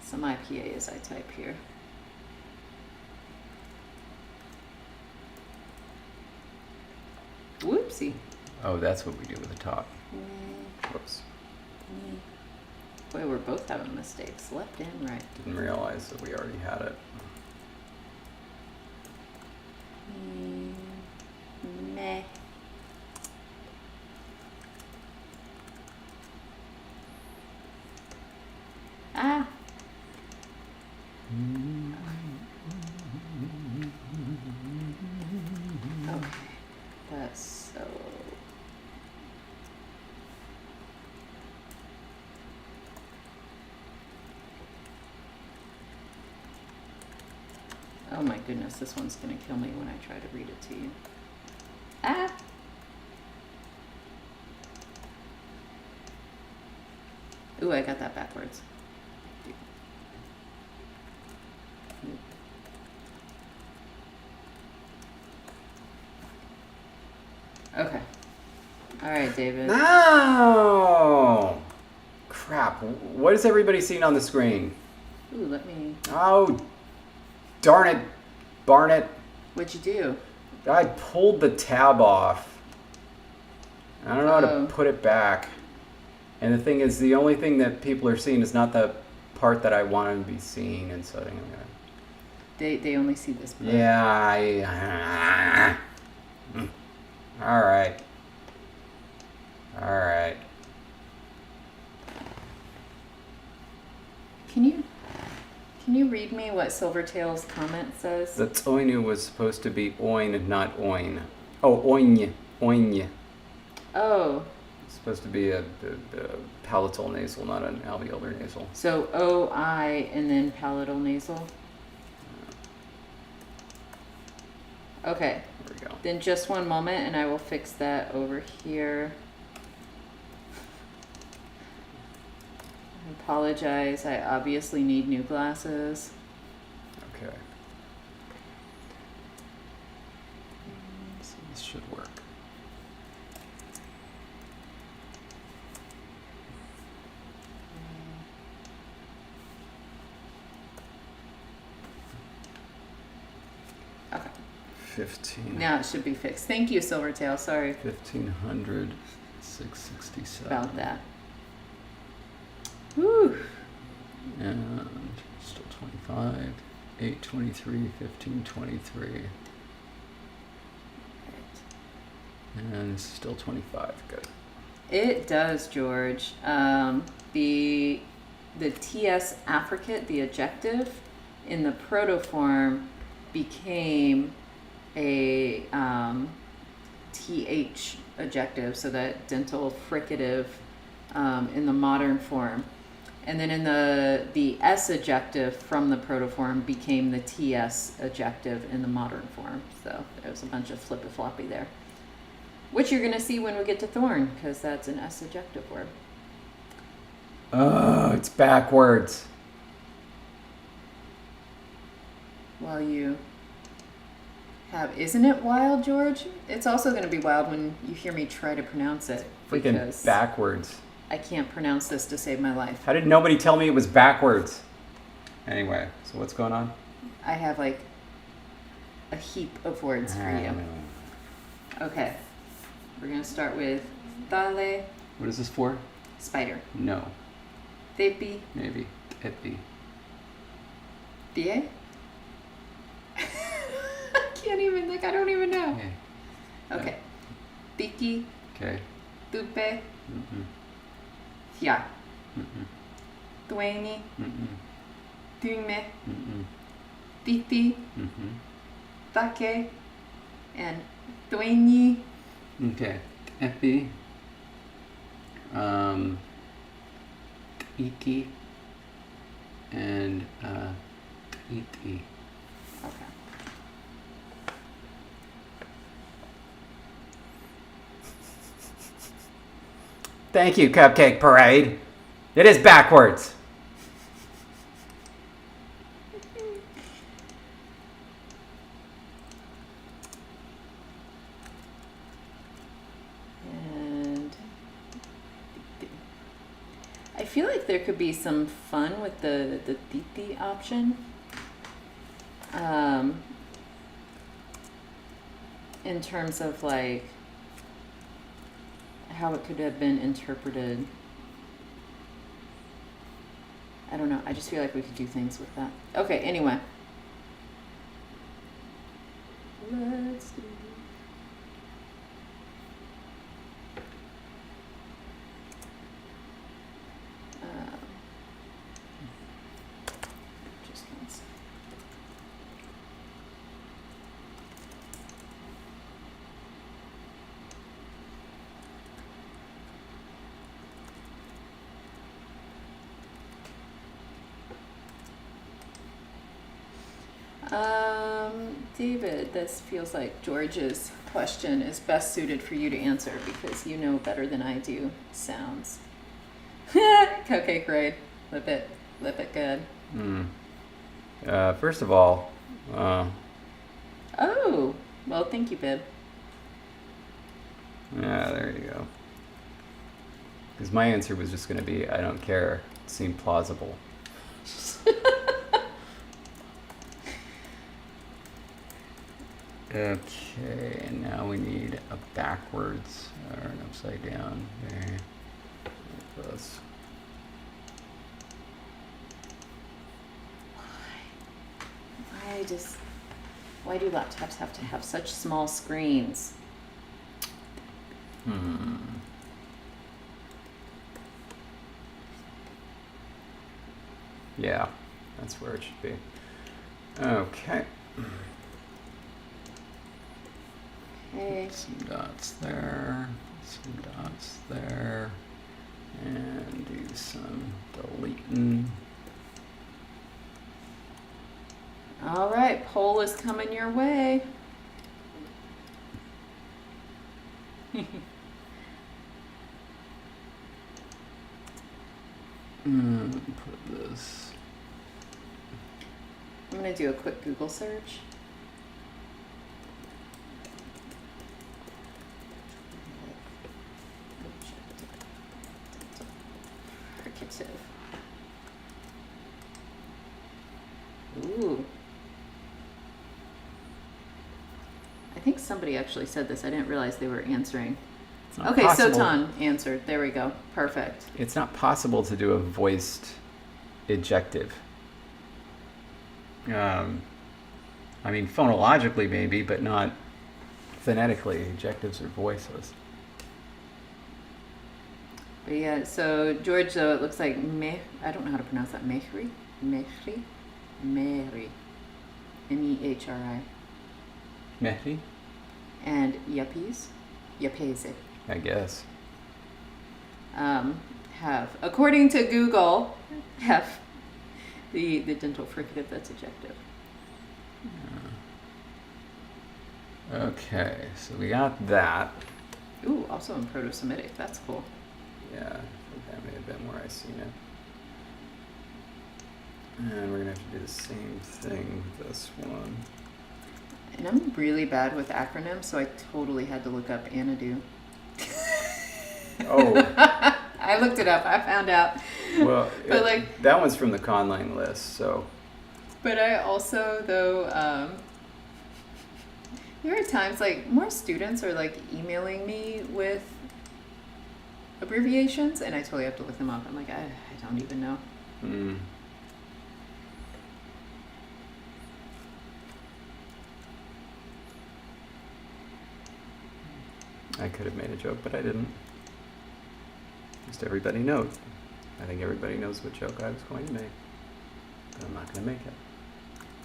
some IPA as I type here. Whoopsie.
Oh, that's what we do with the top. Whoops.
Boy, we're both having mistakes, left and right.
Didn't realize that we already had it.
Meh. Ah. Okay. That's so. Oh my goodness, this one's gonna kill me when I try to read it to you. Ah! Ooh, I got that backwards. Okay. All right, David.
No! Crap. What is everybody seeing on the screen?
Ooh, let me.
Oh, darn it. Barn it.
What'd you do?
I pulled the tab off. I don't know how to put it back. And the thing is, the only thing that people are seeing is not the part that I want them to be seeing, and so I think I'm gonna.
They only see this part.
Yeah, all right. All right.
Can you read me what Silvertail's comment says?
The toinu was supposed to be oin, not oin. Oh, oin, oin.
Oh.
It's supposed to be a palatal nasal, not an alveolar nasal.
So O-I and then palatal nasal? Okay.
There we go.
Then just one moment and I will fix that over here. I apologize. I obviously need new glasses.
Okay. So this should work.
Okay.
15.
Now it should be fixed. Thank you, Silvertail. Sorry
1500, 667.
about that. Whew.
And still 25, 823, 1523. And still 25. Good.
It does, George. The TS affricate, the adjective, in the protoform became a TH adjective, so that dental fricative in the modern form. And then in the S adjective from the protoform became the TS adjective in the modern form. So there was a bunch of flippy-floppy there. Which you're going to see when we get to thorn, because that's an S adjective word.
Oh, it's backwards.
while you have. Isn't it wild, George? It's also going to be wild when you hear me try to pronounce it.
Freaking
Because
backwards.
I can't pronounce this to save my life.
How did nobody tell me it was backwards? Anyway, so what's going on?
I have like a heap of words for you. Okay. We're going to start with dale,
What is this for?
spider.
No.
Tepi,
Maybe. Epi.
tie. I can't even, like, I don't even know.
Okay.
Okay. Tiki,
Okay.
tupe,
Mm-mm.
tia.
Mm-mm.
Tueni,
Mm-mm.
tume,
Mm-mm.
titi,
Mm-hmm.
take, and tueni.
Okay. Epi. Iki. And iti.
Okay.
Thank you, Cupcake Parade. It is backwards.
And I feel like there could be some fun with the titi option. In terms of like how it could have been interpreted. I don't know. I just feel like we could do things with that. Okay, anyway. Let's do just one second. David, this feels like George's question is best suited for you to answer because you know better than I do sounds. Cupcake Raid. Lip it good.
First of all,
Oh, well, thank you, Bib.
yeah, there you go. Because my answer was just going to be, I don't care. It seemed plausible. Okay, and now we need a backwards or an upside down there. Like this.
Why do laptops have to have such small screens?
Yeah, that's where it should be. Okay.
Okay.
Some dots there, some dots there, and do some deleting.
All right, poll is coming your way.
Put this.
I'm going to do a quick Google search. Fricative. Ooh. I think somebody actually said this. I didn't realize they were answering.
It's not
Okay,
possible.
Sotan answered. There we go. Perfect.
It's not possible to do a voiced ejective. I mean, phonologically maybe, but not phonetically. Ejectives are voiceless.
But yeah, so George, though, it looks like I don't know how to pronounce that. Mehri? Mehri? Mehri. M-E-H-R-I.
Mehdi?
And Yapese? Yapese.
I guess.
Have, according to Google, have the dental fricative that's ejective.
Okay, so we got that.
Ooh, also in Proto-Semitic. That's cool.
Yeah, I think that may have been where I seen it. And we're going to have to do the same thing with this one.
And I'm really bad with acronyms, so I totally had to look up Anadu.
Oh.
I looked it up. I found out.
Well,
But like,
that one's from the Conline list, so.
but I also, though, there are times like more students are like emailing me with abbreviations, and I totally have to look them up. I'm like, I don't even know.
Hmm. I could have made a joke, but I didn't. Just everybody knows. I think everybody knows what joke I was going to make. But I'm not going to make it.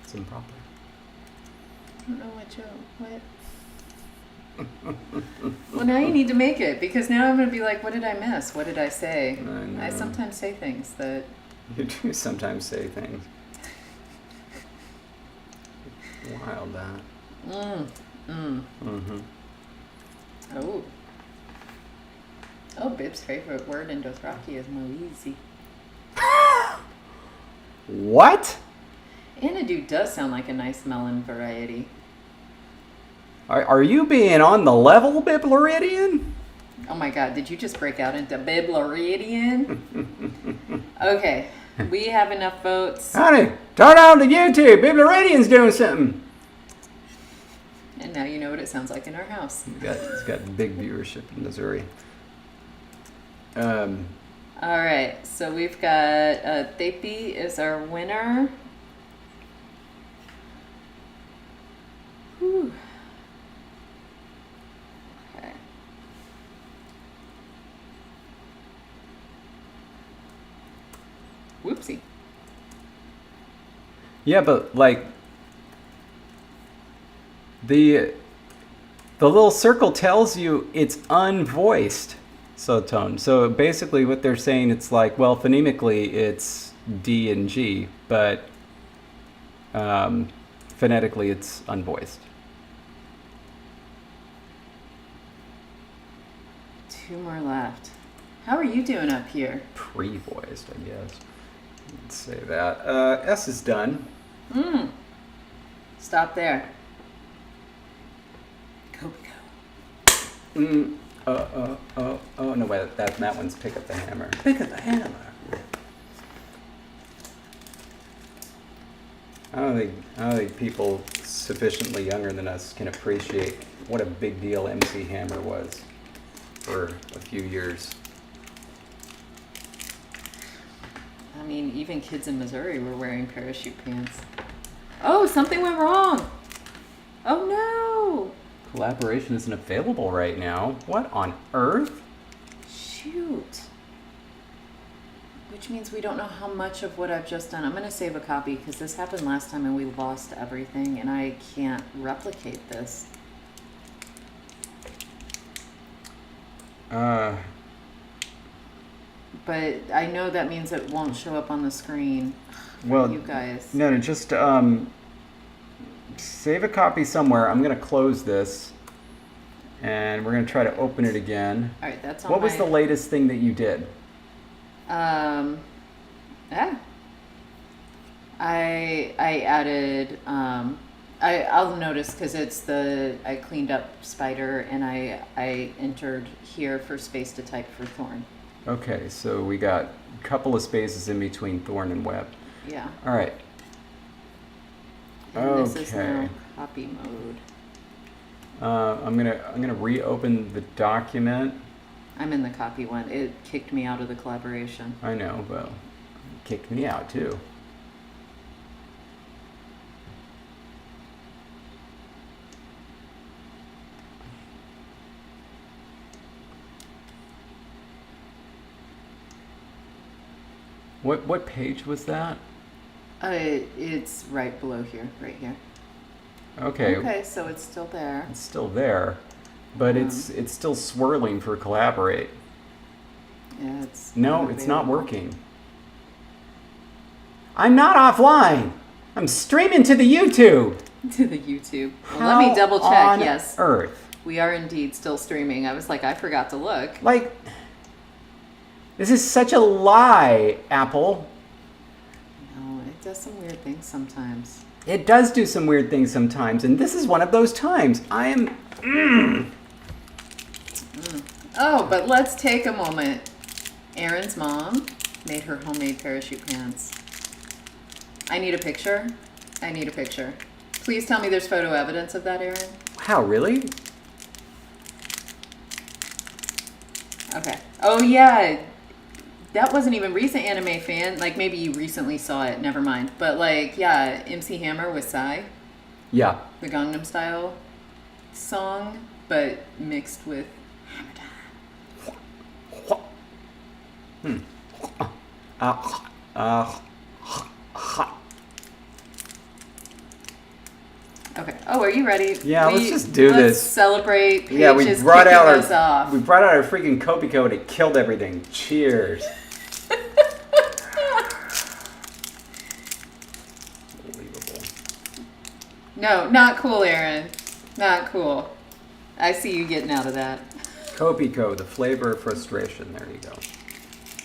It's improper.
I don't know what joke. What? Well, now you need to make it, because now I'm going to be like, what did I miss? What did I say?
I know.
I sometimes say things that...
You do sometimes say things. Wild, that. Mm-hmm.
Oh. Oh, Bib's favorite word in Dothraki is Malizi.
What?
Anadu does sound like a nice melon variety.
Are you being on the level, Bibloridian?
Oh my god, did you just break out into Bibloridian? Okay, we have enough votes.
Honey, turn on the YouTube. Bibloridian's doing something.
And now you know what it sounds like in our house.
It's got big viewership in Missouri.
All right, so we've got Thepi is our winner. Whew. Okay. Whoopsie.
Yeah, but like the little circle tells you it's unvoiced tone. So basically what they're saying, it's like, well, phonemically it's D and G, but phonetically it's unvoiced.
Two more left. How are you doing up here?
Pre-voiced, I guess. Let's say that. S is done.
Stop there. Go, go.
Oh, no, wait, that one's pick up the hammer.
Pick up the hammer.
I don't think people sufficiently younger than us can appreciate what a big deal MC Hammer was for a few years.
I mean, even kids in Missouri were wearing parachute pants. Oh, something went wrong. Oh no.
Collaboration isn't available right now. What on earth?
Shoot. Which means we don't know how much of what I've just done. I'm going to save a copy because this happened last time and we lost everything and I can't replicate this. But I know that means it won't show up on the screen.
Well,
you guys.
No, just save a copy somewhere. I'm going to close this and we're going to try to open it again.
All right, that's on
What was the latest thing that you did?
I added I'll notice because it's I cleaned up Spider and I entered here for space to type for Thorn.
Okay, so we got a couple of spaces in between Thorn and Web.
Yeah.
All right.
And this is
Okay.
now copy mode.
I'm gonna reopen the document.
I'm in the copy one. It kicked me out of the collaboration.
I know, but it kicked me out too. What page was that?
It's right below here, right here.
Okay.
Okay, so it's still there.
It's still there, but it's still swirling for collaborate.
Yeah, it's
No, it's not
available.
working. I'm not offline. I'm streaming to the YouTube.
To the YouTube. Well, let me double check.
How on
Yes,
Earth.
we are indeed still streaming. I was like, I forgot to look.
Like, this is such a lie, Apple.
No, does some weird things sometimes.
It does do some weird things sometimes, and this is one of those times. I am...
Oh, but let's take a moment. Erin's mom made her homemade parachute pants. I need a picture. I need a picture. Please tell me there's photo evidence of that, Erin.
Wow, really?
Okay. Oh, yeah. That wasn't even recent anime fan. Like, maybe you recently saw it. Never mind. But, like, yeah, MC Hammer with Psy.
Yeah.
The Gangnam Style song, but mixed with Hammer Time. Okay. Oh, are you ready?
Yeah, let's just do this.
Let's celebrate. Paige
Yeah, we
is
brought
kicking
out
us off.
our freaking Kopiko and it killed everything. Cheers. Unbelievable.
No, not cool, Erin. Not cool. I see you getting out of that.
Kopiko, the flavor of frustration. There you go.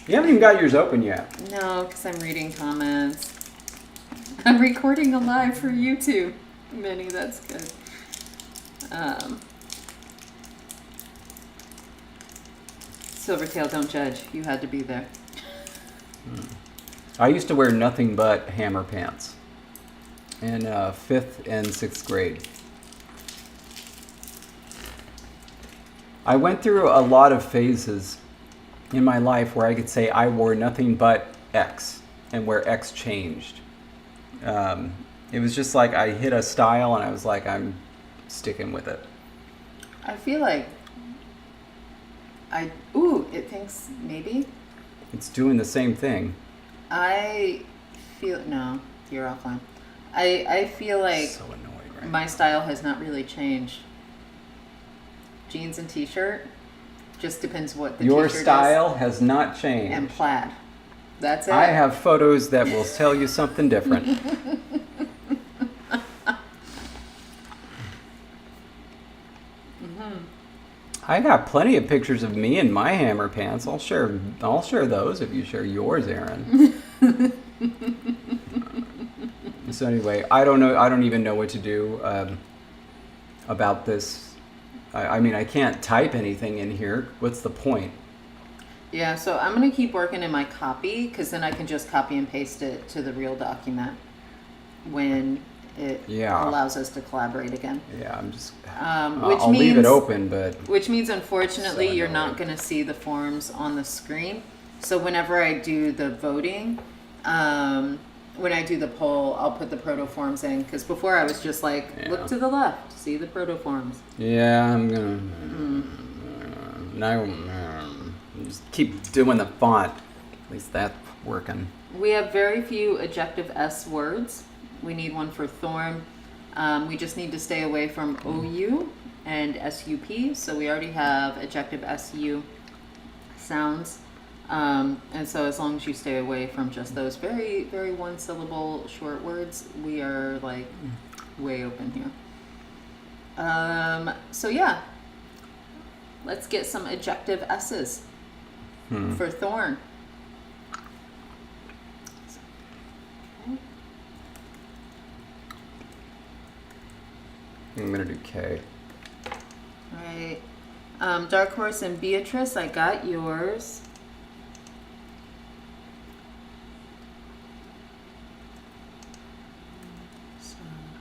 You haven't even got yours open yet.
No, because I'm reading comments. I'm recording a live for YouTube. Minnie, that's good. Silvertail, don't judge. You had to be there.
I used to wear nothing but hammer pants in 5th and 6th grade. I went through a lot of phases in my life where I could say I wore nothing but X and where X changed. It was just like I hit a style and I was like, I'm sticking with it.
I feel like it thinks maybe.
It's doing the same thing.
I feel, no, you're offline. I feel like
So annoyed, right?
my style has not really changed. Jeans and t-shirt, just depends what the
Your
t-shirt
style has not changed.
is. And plaid. That's it.
I have photos that will tell you something different. I got plenty of pictures of me in my hammer pants. I'll share those if you share yours, Erin. So anyway, I don't even know what to do about this. I mean, I can't type anything in here. What's the point?
Yeah, so I'm going to keep working in my copy because then I can just copy and paste it to the real document when it allows us to collaborate again.
Yeah, I'm just...
I'll
leave it open, but...
Which means, unfortunately,
So
you're not
annoying.
going to see the forms on the screen. So whenever I do the voting, when I do the poll, I'll put the protoforms in. Because before I was just like, look to the left, see the protoforms.
Yeah, I'm gonna... Now, just keep doing the font. At least that's working.
We have very few adjective S words. We need one for thorn. We just need to stay away from OU and SUP. So we already have adjective SU sounds. And so as long as you stay away from just those very, very one syllable short words, we are like way open here. So yeah, let's get some adjective S's for thorn.
I'm gonna do K.
All right. Dark Horse and Beatrice, I got yours.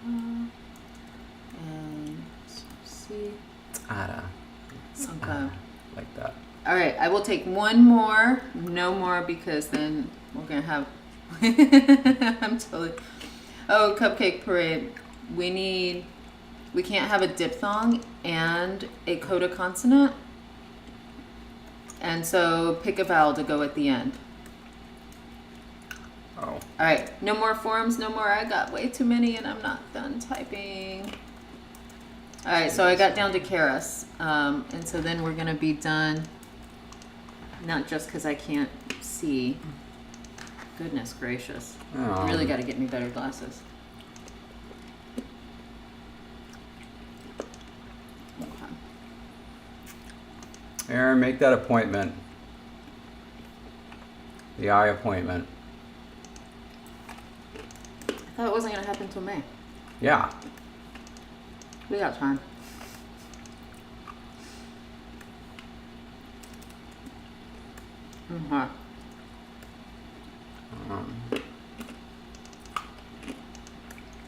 And C.
Ada.
Okay.
Like that.
All right, I will take one more, no more, because then we're gonna have. I'm totally. Oh, Cupcake Parade. We can't have a diphthong and a coda consonant. And so pick a vowel to go at the end.
Oh.
All right, no more forms, no more. I got way too many and I'm not done typing. All right, so I got down to Karis. And so then we're gonna be done. Not just because I can't see. Goodness gracious.
Oh.
Really got to get me better glasses. Okay.
Aaron, make that appointment. The eye appointment.
wasn't going to happen until May.
Yeah.
We got time. Uh-huh.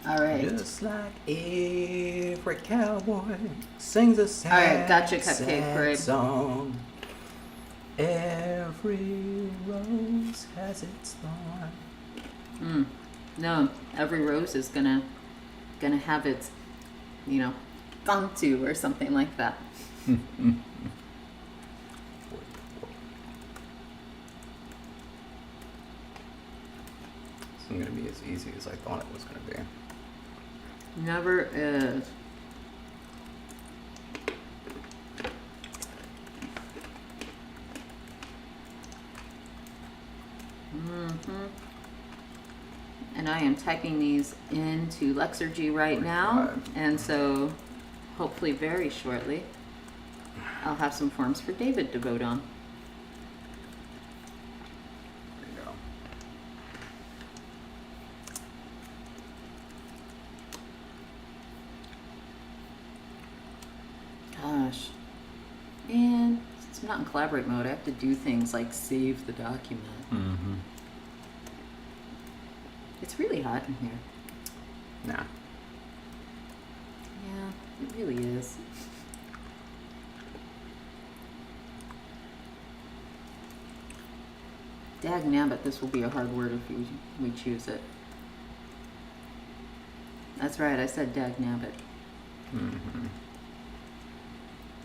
All right.
Just like every cowboy sings a sad,
gotcha, Cupcake
sad
Parade.
song. Every rose has its thorn.
No, every rose is gonna have its, tantu or something like that.
This isn't gonna be as easy as I thought it was gonna be.
Never is. And I am typing these into Lexergy right now, and so hopefully very shortly I'll have some forms for David to vote on.
There you go.
Gosh. And since I'm not in collaborate mode, I have to do things like save the document.
Mm-hmm.
It's really hot in here.
Nah.
Yeah, it really is. Dagnabbit, this will be a hard word if we choose it. That's right, I said dagnabbit.
Mm-hmm.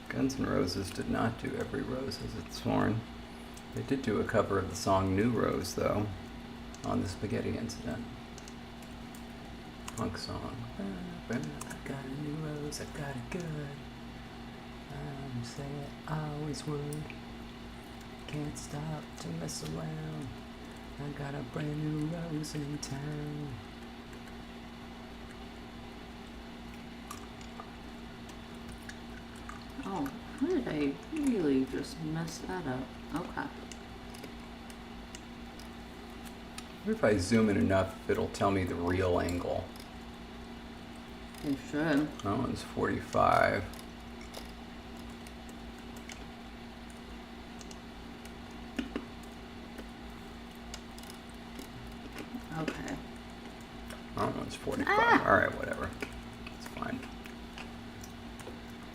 Guns N' Roses did not do Every Rose Has Its Thorn. They did do a cover of the song New Rose, though, on the Spaghetti Incident. Punk song. I got a new rose, I got it good. I'm saying I always would. Can't stop to mess around. I got a brand new rose in town.
Oh, how did I really just mess that up? Okay.
If I zoom in enough, it'll tell me the real angle.
It should.
That one's 45.
Okay.
That one's 45.
Ah!
Alright, whatever. It's fine.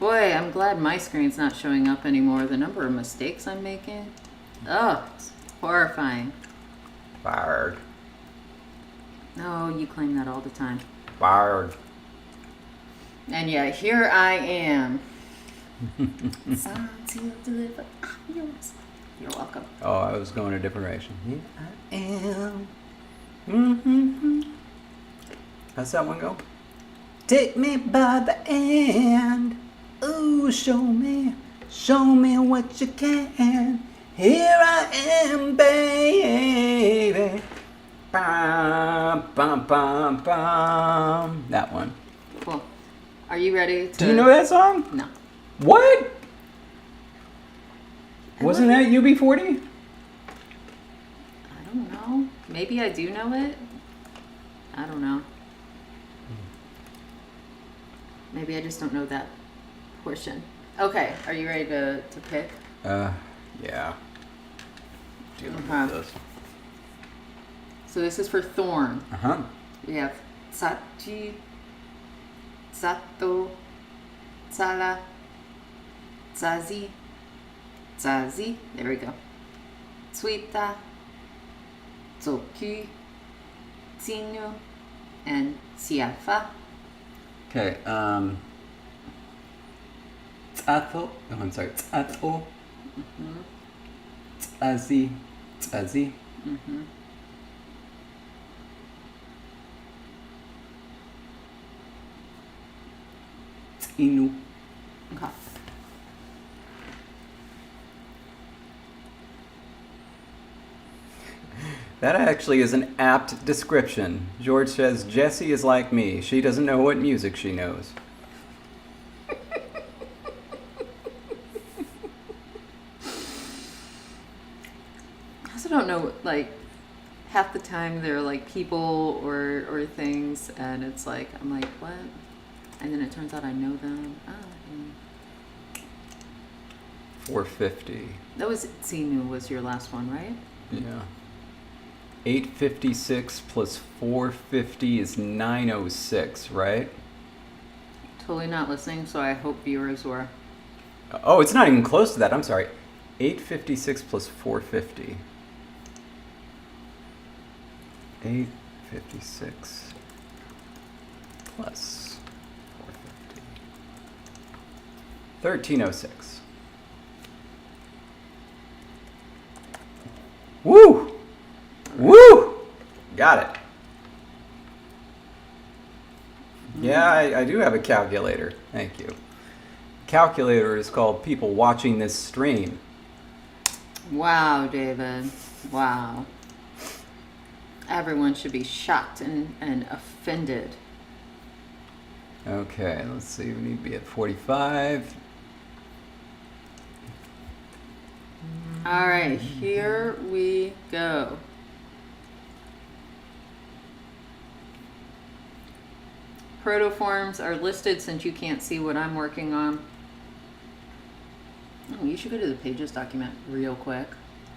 Boy, I'm glad my screen's not showing up anymore. The number of mistakes I'm making. Oh, it's horrifying.
Fired.
No, you claim that all the time.
Fired.
And yet, here I am. Time to deliver. You're welcome.
Oh, I was going a different direction. Here I am. Mm-hmm. How's that one go? Take me by the hand. Ooh, show me what you can. Here I am, baby. Bum, bum, bum, bum. That one.
Cool. Are you ready to...
Do you know that song?
No.
What? Wasn't that UB40?
I don't know. Maybe I do know it. I don't know. Maybe I just don't know that portion. Okay, are you ready to pick?
Yeah. Dealing
Uh-huh.
with this.
So this is for Thorn.
Uh-huh.
We have Tsachi, Tsato, Tsala, Tsazi, Tsazi, there we go. Tsuita, Tsoku, Tsinu, and Siafa.
Okay, Tsato. No, I'm sorry. Tsato. Tsazi. Tsazi.
Mm-hmm.
Inu.
Okay.
That actually is an apt description. George says, Jessie is like me. She doesn't know what music she knows.
I also don't know, like, half the time they're like people or things, and it's like I'm like, what? And then it turns out I know them. Oh,
450.
that was Xenu was your last one, right?
Yeah. 856 plus 450 is 906, right?
Totally not listening, so I hope viewers were.
Oh, it's not even close to that. I'm sorry. 856 plus 450. 856 plus 450. 1306. Woo! Woo! Got it. Yeah, I do have a calculator. Thank you. Calculator is called people watching this stream.
Wow, David. Wow. Everyone should be shocked and offended.
Okay, let's see. We need to be at 45.
All right, here we go. Protoforms are listed since you can't see what I'm working on. Oh, you should go to the Pages document real quick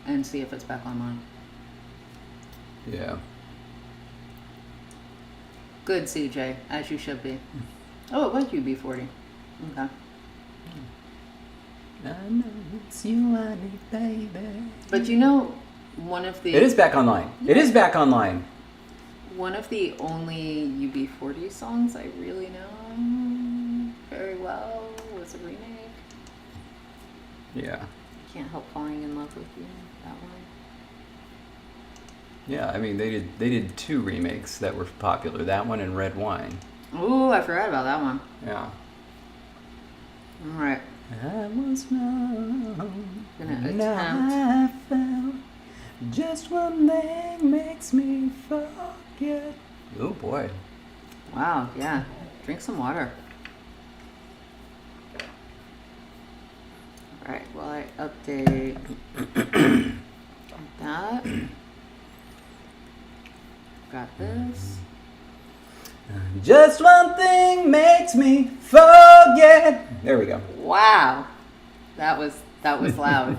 and see if it's back online.
Yeah.
Good, CJ, as you should be. Oh, it was UB40. Okay.
I know it's you I need, baby.
But you know, one of the...
It is back online. It is back online.
One of the only UB40 songs I really know very well was a remake.
Yeah.
Can't Help Falling in Love with You, that one.
Yeah, I mean they did two remakes that were popular. That one and Red Wine.
Ooh, I forgot about that one.
Yeah.
All right.
I was wrong.
Gonna
Now
attempt.
I found just one thing makes me forget. Oh boy.
Wow, yeah. Drink some water. All right, while I update that. Got this.
Just one thing makes me forget. There we go.
Wow. That was loud.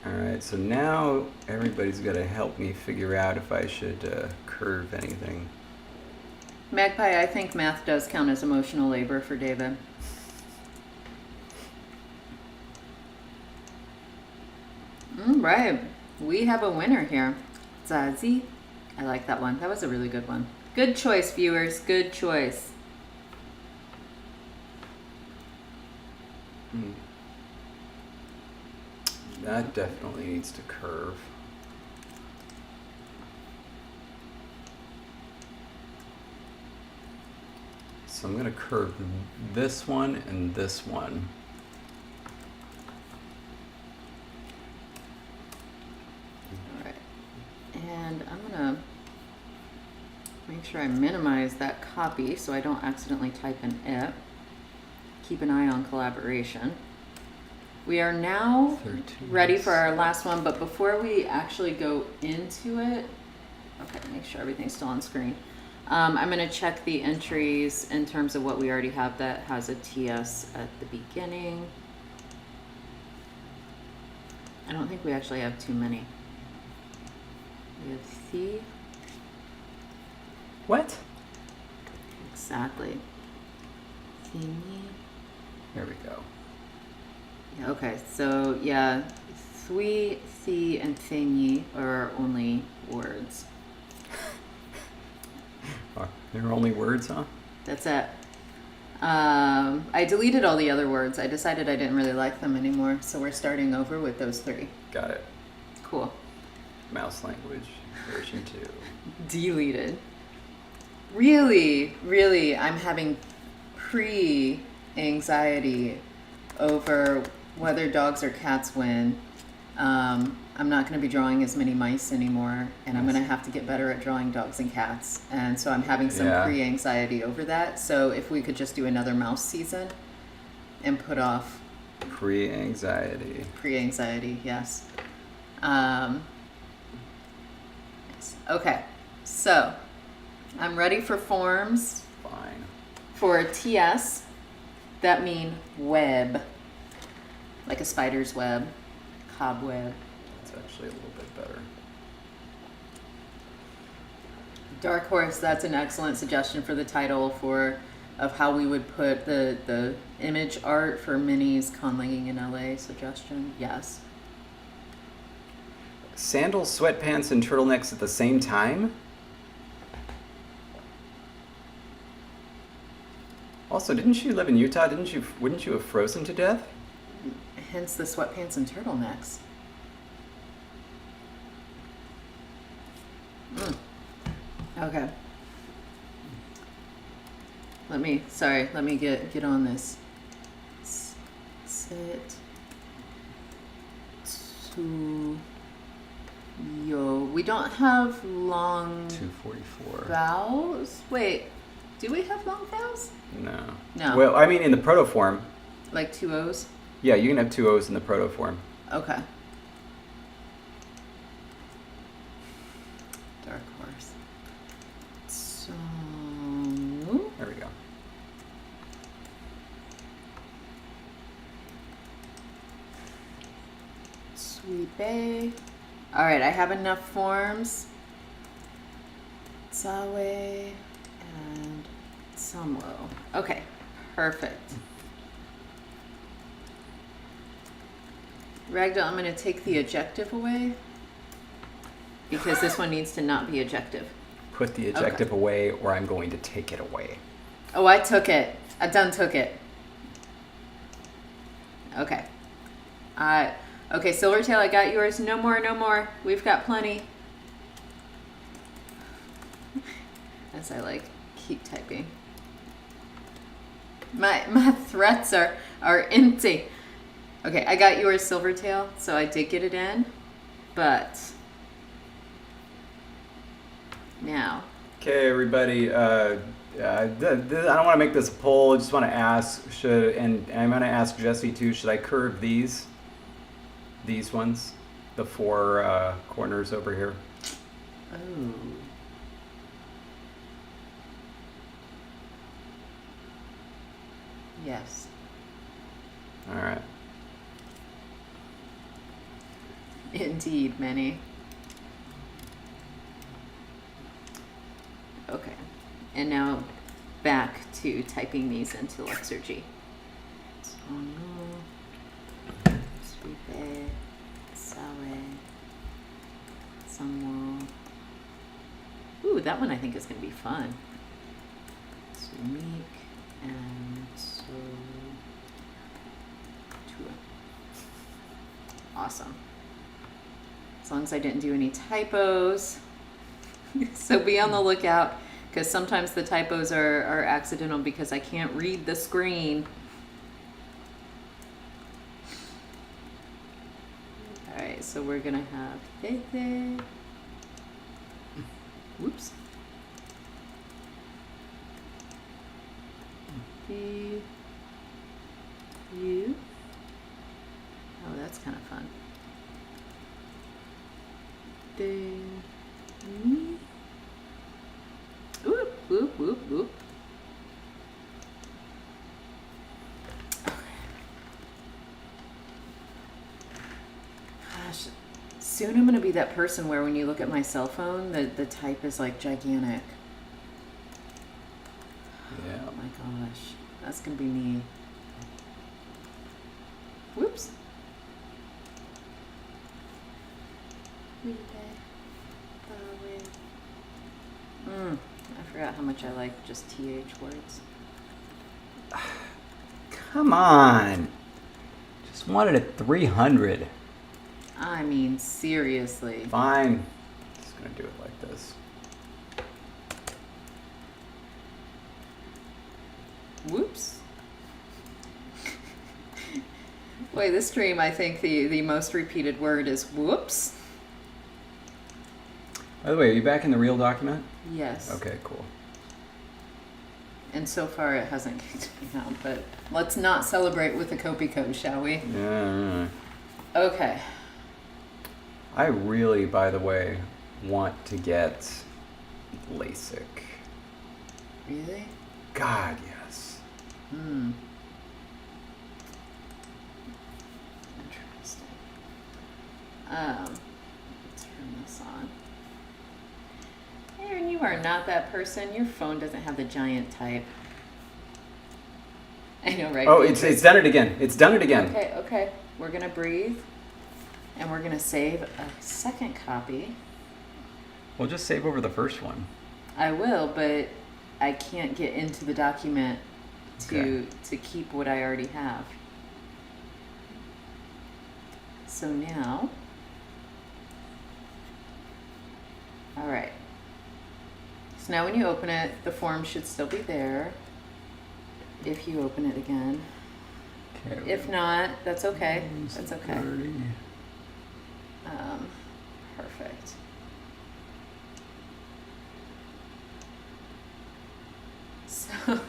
All right, so now everybody's got to help me figure out if I should curve anything.
Magpie, I think math does count as emotional labor for David. All right. We have a winner here. Zazie. I like that one. That was a really good one. Good choice, viewers. Good choice.
That definitely needs to curve. So I'm going to curve this one and this one.
All right. And I'm going to make sure I minimize that copy so I don't accidentally type in it. Keep an eye on collaboration. We are now
13.
ready for our last one, but before we actually go into it, okay, make sure everything's still on screen. I'm going to check the entries in terms of what we already have that has a TS at the beginning. I don't think we actually have too many. We have C.
What?
Exactly. Thingy.
There we go.
Yeah, okay, so yeah, Sui, Si, and Thingy are only words.
There are only words, huh?
That's it. I deleted all the other words. I decided I didn't really like them anymore, so we're starting over with those 3.
Got it.
Cool.
Mouse language version 2.
Deleted. Really, really, I'm having pre-anxiety over whether dogs or cats win. I'm not going to be drawing as many mice anymore, and I'm going to have to get better at drawing dogs and cats. And so I'm having some pre-anxiety over that. So if we could just do another mouse season and put off
Pre-anxiety.
pre-anxiety, yes. Nice. Okay, so I'm ready for forms
Fine.
for TS that mean web, like a spider's web, cobweb.
That's actually a little bit better.
Dark Horse, that's an excellent suggestion for the title of how we would put the image art for Minnie's conlanging in LA suggestion. Yes.
Sandals, sweatpants, and turtlenecks at the same time? Also, didn't you live in Utah? Wouldn't you have frozen to death?
Hence the sweatpants and turtlenecks. Okay. Let me get on this. Sit to yo. We don't have long
244.
vowels. Wait, do we have long vowels?
No.
No.
Well, I mean, in the protoform.
Like 2 O's?
Yeah, you can have 2 O's in the protoform.
Okay. Dark Horse. So
There we go.
Sweet Bay. All right, I have enough forms. Sawe and Samwo. Okay, perfect. Ragdoll, I'm going to take the adjective away because this one needs to not be adjective.
Put the adjective away, or I'm going to take it away.
Oh, I took it. I done took it. Okay. Okay, Silvertail, I got yours. No more, no more. We've got plenty. As I keep typing. My threats are empty. Okay, I got yours, Silvertail, so I did get it in, but now.
Okay, everybody. I don't want to make this a poll. I just want to ask, and I'm going to ask Jesse too. Should I curve these ones, the 4 corners over here?
Oh. Yes.
All right.
Indeed, many. Okay. And now back to typing these into Lexergy. Sweepe, Sawe, Samwo. Ooh, that one I think is going to be fun. Sumik and so. Awesome. As long as I didn't do any typos. So be on the lookout, because sometimes the typos are accidental because I can't read the screen. Alright, so we're gonna have Tete. Whoops. You. Oh, that's kind of fun. Whoop, whoop, whoop, whoop. Gosh, soon I'm going to be that person where when you look at my cell phone, the type is gigantic.
Yeah.
Oh my gosh, that's going to be me. Whoops. I forgot how much I like just TH words.
Come on. Just wanted a 300.
I mean, seriously.
Fine. Just gonna do it like this.
Whoops. Wait, this stream, I think the most repeated word is whoops.
By the way, are you back in the real document?
Yes.
Okay, cool.
And so far it hasn't kicked me out, but let's not celebrate with the Kopi code, shall we?
Yeah.
Okay.
I really, by the way, want to get LASIK.
Really?
God, yes.
Hmm. Interesting. Turn this on. Aaron, you are not that person. Your phone doesn't have the giant type. I know, right?
Oh, it's done it again. It's done it again.
Okay. We're going to breathe. And we're going to save a second copy.
We'll just save over the first one.
I will, but I can't get into the document to keep what I already have. So now, all right. So now when you open it, the form should still be there. If you open it again.
Okay.
If not, that's okay. That's okay. Perfect. So,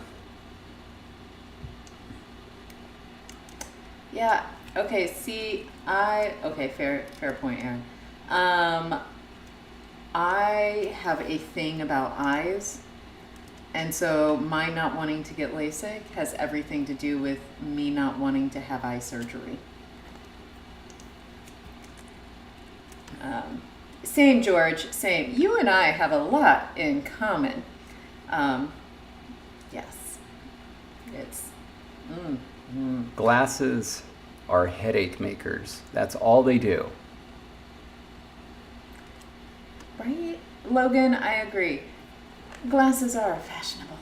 yeah. Okay. See, okay. Fair point, Aaron. I have a thing about eyes. And so my not wanting to get LASIK has everything to do with me not wanting to have eye surgery. Same, George, same. You and I have a lot in common. Yes. It's...
Glasses are headache makers. That's all they do.
Right? Logan, I agree. Glasses are fashionable.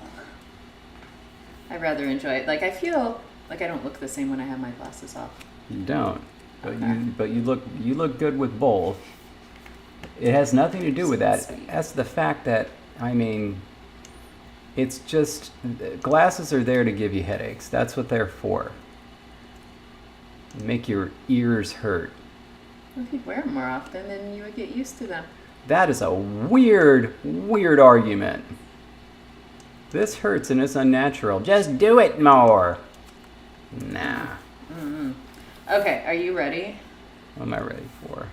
I rather enjoy it. Like, I feel like I don't look the same when I have my glasses off.
You don't, but
Okay.
you look good with both. It has nothing to do with that.
Sweet.
That's the fact that, I mean, it's just glasses are there to give you headaches. That's what they're for. Make your ears hurt.
Well, if you'd wear them more often, then you would get used to them.
That is a weird argument. This hurts and it's unnatural. Just do it more. Nah.
Okay, are you ready?
What am I ready for?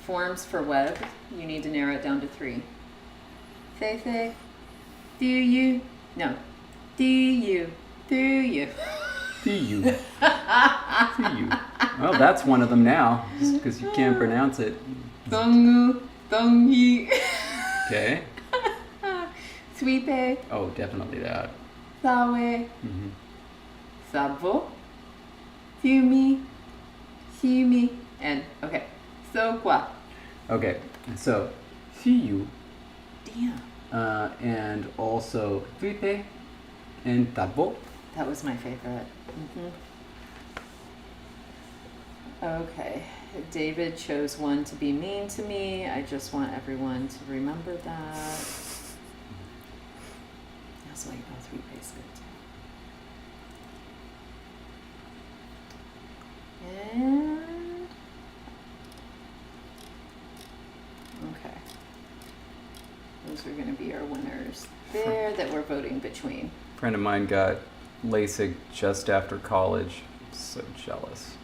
Forms for web, you need to narrow it down to 3. Say, do you? No. Do you? Do you?
Do you? Do you? Well, that's one of them now, just because you can't pronounce it.
Dongu, dongi.
Okay.
Sweepe,
Oh, definitely that.
sawe,
Hmm.
sabo, fumi, shimi, and okay, so qua.
Okay, so see you,
Damn,
and also tuipe and tabo.
that was my favorite. Okay, David chose one to be mean to me. I just want everyone to remember that. That's why you know 3 is good too. And okay, those are going to be our winners there that we're voting between.
A friend of mine got LASIK just after college. So jealous.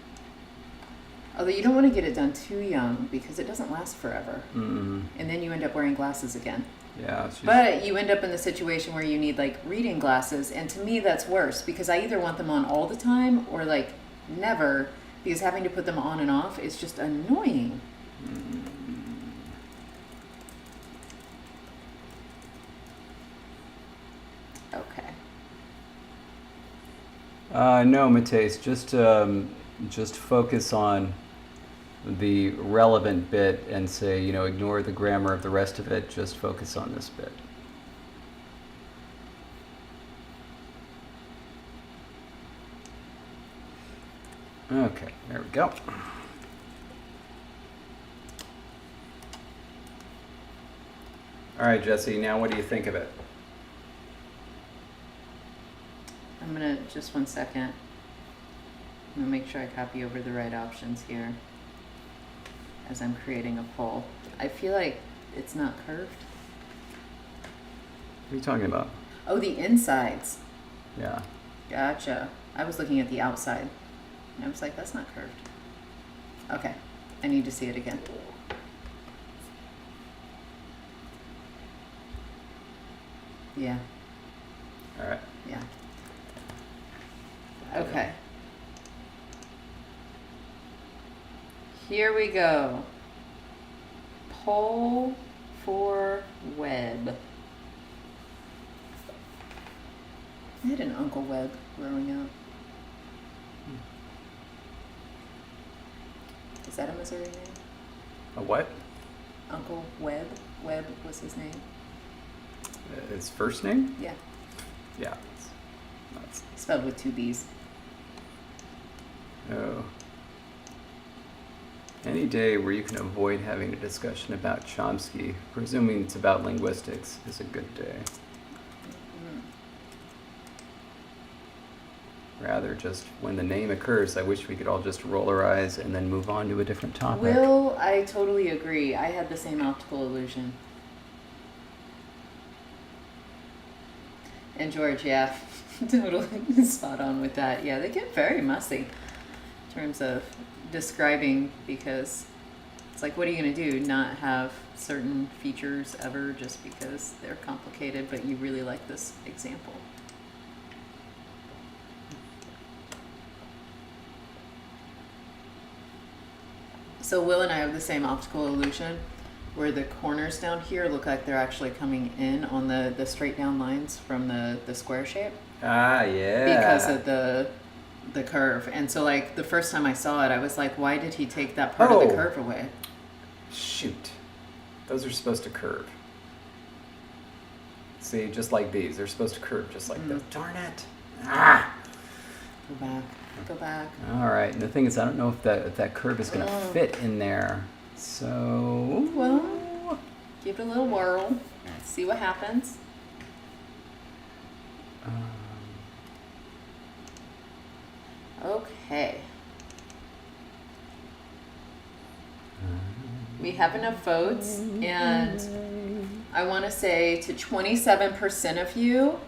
Although you don't want to get it done too young because it doesn't last forever.
Mm-mm.
And then you end up wearing glasses again.
Yeah. She's,
But you end up in the situation where you need like reading glasses, and to me that's worse because I either want them on all the time or like never, because having to put them on and off is just annoying. Okay.
No, Mateus, just focus on the relevant bit and say, ignore the grammar of the rest of it. Just focus on this bit. Okay, there we go. All right, Jesse, now what do you think of it?
I'm gonna, just 1 second. I'm gonna make sure I copy over the right options here as I'm creating a poll. I feel like it's not curved.
What are you talking about?
Oh, the insides.
Yeah.
Gotcha. I was looking at the outside. And I was like, that's not curved. Okay. I need to see it again. Yeah.
All right.
Yeah. Okay. Here we go. Poll for web. I had an Uncle Webb growing up. Is that a Missouri name?
A what?
Uncle Webb. Webb was his name.
His first name?
Yeah.
Yeah. That's
Spelled with 2 B's.
oh. Any day where you can avoid having a discussion about Chomsky, presuming it's about linguistics, is a good day. Rather, just when the name occurs, I wish we could all just roll our eyes and then move on to a different topic.
Will, I totally agree. I had the same optical illusion. And George, yeah, totally spot on with that. Yeah, they get very messy in terms of describing, because it's like, what are you going to do? Not have certain features ever just because they're complicated, but you really like this example. So Will and I have the same optical illusion, where the corners down here look like they're actually coming in on the straight down lines from the square shape.
Ah, yeah.
Because of the curve. And so like the first time I saw it, I was like, why did he take that part of the curve away?
Shoot. Those are supposed to curve. See, just like these. They're supposed to curve just like this. Darn it. Ah!
Go back. Go back.
All right. And the thing is, I don't know if that curve is going to fit in there. So...
Well, give it a little whirl. See what happens. Okay. We have enough votes, and I want to say to 27% of you,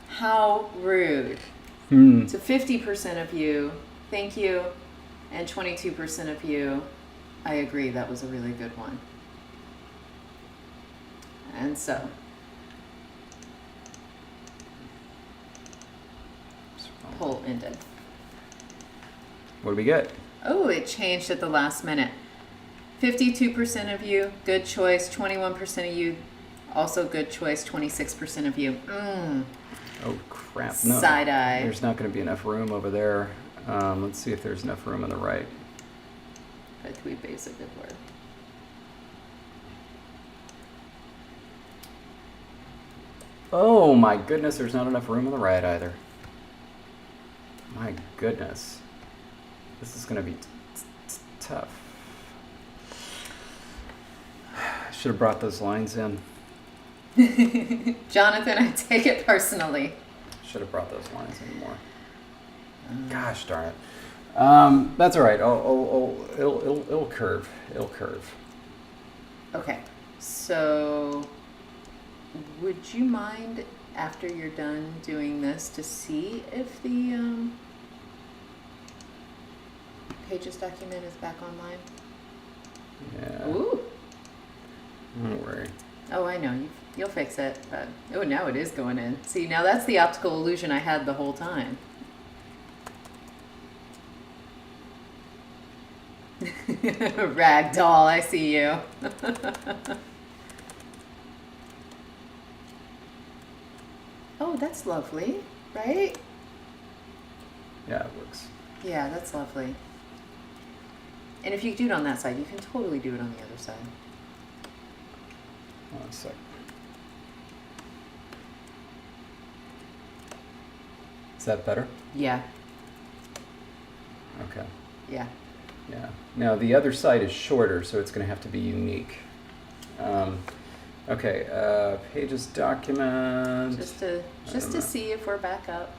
how rude. To 50% of you, thank you, and 22% of you, I agree, that was a really good one. And so, poll ended.
What do we get?
Oh, it changed at the last minute. 52% of you, good choice. 21% of you, also good choice. 26% of you,
Oh, crap. No.
Side eye.
There's not going to be enough room over there. Let's see if there's enough room on the right.
But we base a good word.
Oh, my goodness. There's not enough room on the right either. My goodness. This is going to be tough. Should have brought those lines in.
Jonathan, I take it personally.
Should have brought those lines in more. Gosh darn it. That's all right. It'll curve. It'll curve.
Okay, so would you mind after you're done doing this to see if the Pages document is back online?
Yeah.
Ooh.
Don't worry.
Oh, I know. You'll fix it. But oh, now it is going in. See, now that's the optical illusion I had the whole time. Ragdoll, I see you. Oh, that's lovely, right?
Yeah, it works.
Yeah, that's lovely. And if you do it on that side, you can totally do it on the other side.
One sec. Is that better?
Yeah.
Okay.
Yeah.
Yeah. Now the other side is shorter, so it's going to have to be unique. Okay. Pages document.
Just to see if we're back up.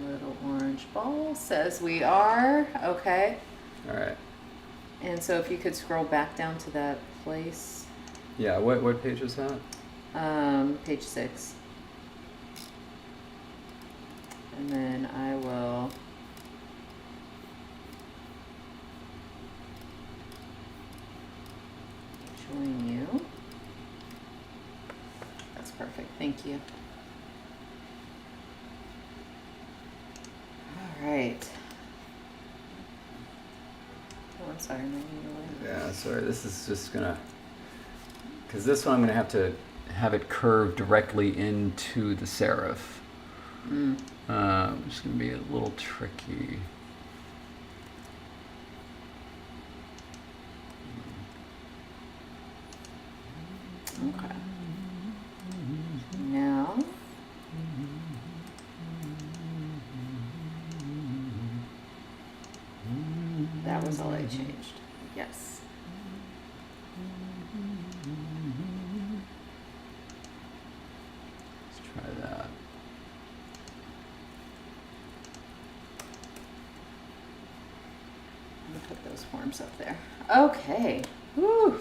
Little orange ball says we are. Okay.
All right.
And so if you could scroll back down to that place.
Yeah. What page is that?
Page 6. And then I will join you. That's perfect. Thank you. All right. Oh, I'm sorry, my needle.
Yeah, sorry. This is just gonna, because this one I'm gonna have to have it curve directly into the serif. Which is gonna be a little tricky.
Okay. Now. That was all I changed. Yes.
Let's try that.
I'm gonna put those forms up there. Okay. Woo.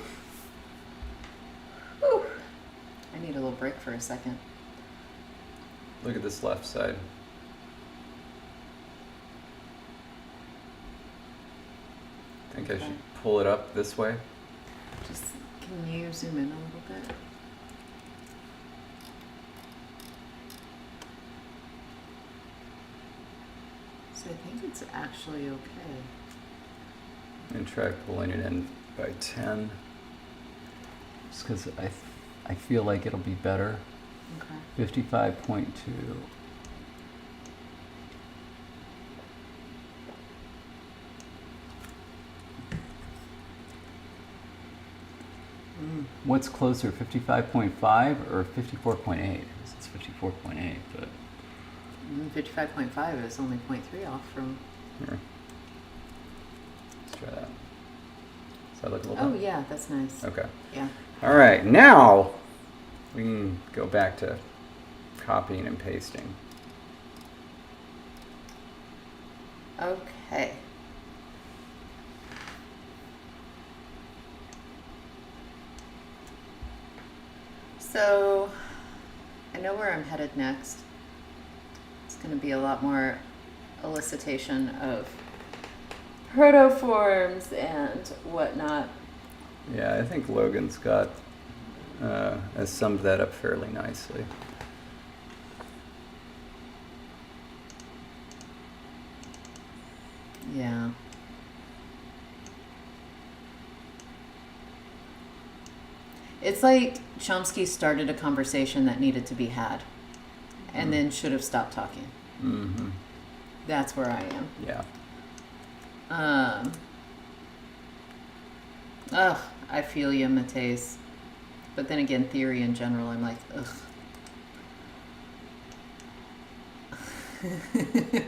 Woo. I need a little break for a second.
Look at this left side. I think I should pull it up this way.
Just, can you zoom in a little bit? So I think it's actually okay.
And try pulling it in by 10. Just because I feel like it'll be better.
Okay.
55.2. What's closer, 55.5 or 54.8? It's 54.8, but
55.5 is only 0.3 off from.
here. Let's try that. Does that look a little
Oh
better?
yeah, that's nice.
Okay.
Yeah.
All right, now we can go back to copying and pasting.
Okay. So, I know where I'm headed next. It's going to be a lot more elicitation of protoforms and whatnot.
Yeah, I think Logan's got has summed that up fairly nicely.
Yeah. It's like Chomsky started a conversation that needed to be had and then should have stopped talking.
Mm-hmm.
That's where I am.
Yeah.
Ugh, I feel you, Mateus. But then again, theory in general, I'm like, ugh.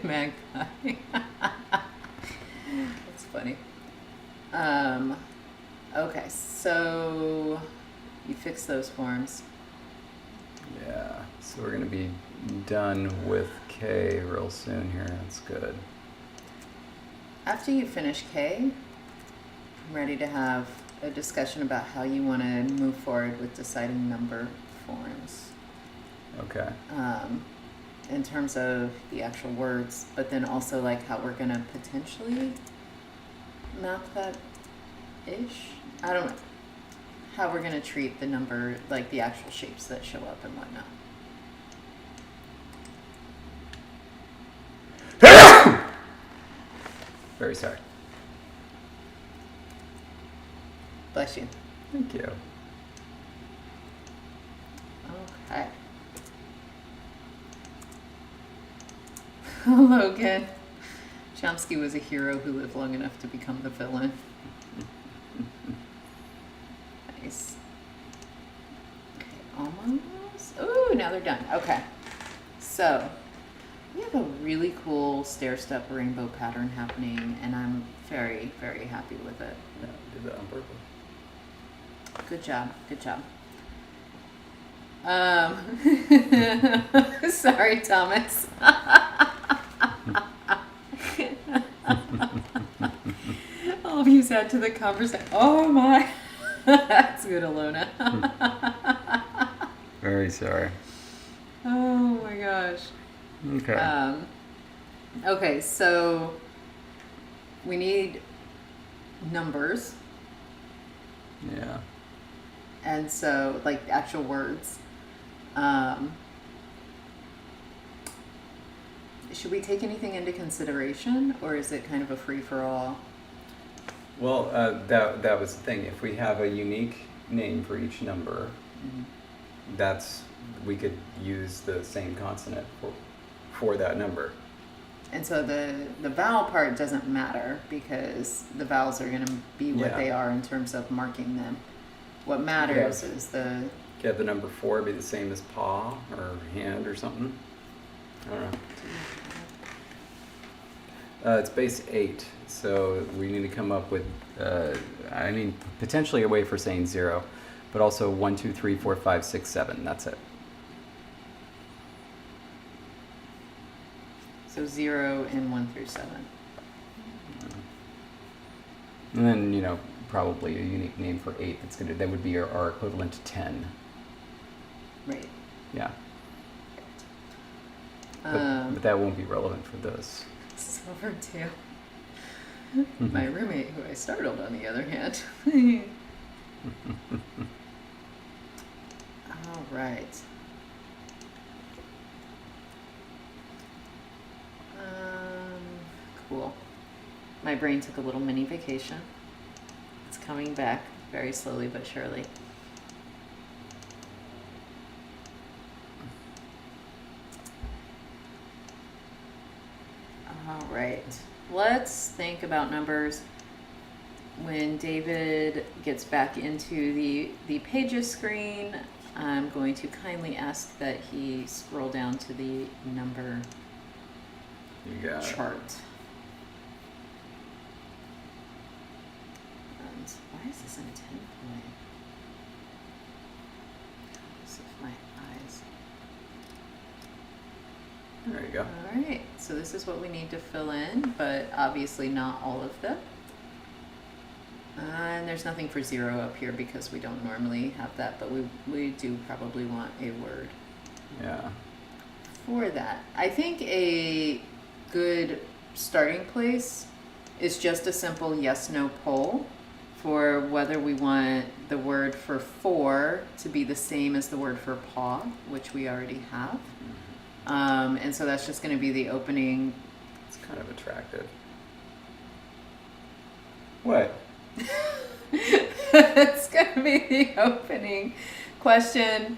Magpie. That's funny. Okay, so you fix those forms.
Yeah. So we're gonna be done with K real soon here. That's good.
After you finish K, I'm ready to have a discussion about how you want to move forward with deciding number forms.
Okay.
In terms of the actual words, but then also like how we're gonna potentially map that ish. I don't know how we're gonna treat the number, like the actual shapes that show up and whatnot.
Very sorry.
Bless you.
Thank you.
Okay. Logan. Chomsky was a hero who lived long enough to become the villain. Nice. Okay, almost. Ooh, now they're done. Okay. So, we have a really cool stair-step rainbow pattern happening, and I'm very, very happy with it.
Yeah, did that on purpose.
Good job. Good job. Sorry, Thomas. All of you add to the conversation. Oh my. That's good, Alona.
Very sorry.
Oh my gosh.
Okay.
Okay, so we need numbers,
Yeah.
and so like actual words. Um, should we take anything into consideration, or is it kind of a free for all?
Well, that was the thing. If we have a unique name for each number, that's we could use the same consonant for that number.
And so the vowel part doesn't matter because the vowels are going to be what
Yeah.
they are in terms of marking them. What matters is the
Get the number 4 be the same as paw or hand or something. I don't know. It's base 8, so we need to come up with, potentially a way for saying 0, but also 1, 2, 3, 4, 5, 6, 7. That's it.
so 0 and 1 through 7.
And then, probably a unique name for 8. That would be our equivalent to 10.
Right.
Yeah. But that won't be relevant for this.
This is over too. My roommate, who I startled, on the other hand. All right. Cool. My brain took a little mini vacation. It's coming back very slowly but surely. All right. Let's think about numbers. When David gets back into the Pages screen, I'm going to kindly ask that he scroll down to the number
You got it.
chart. And why is this in 10 point? See if my eyes.
There you go.
All right, so this is what we need to fill in, but obviously not all of them. And there's nothing for 0 up here because we don't normally have that, but we do probably want a word
Yeah.
for that. I think a good starting place is just a simple yes/no poll for whether we want the word for 4 to be the same as the word for paw, which we already have. And so that's just going to be the opening.
It's kind of attractive. What?
It's going to be the opening question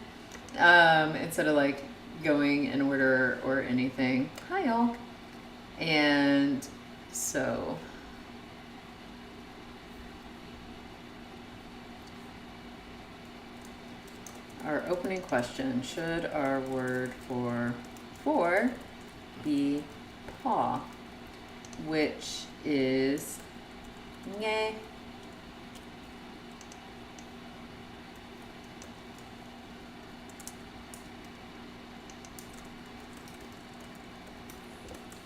instead of like going in order or anything. Hi, y'all. And so our opening question, should our word for 4 be paw, which is nge.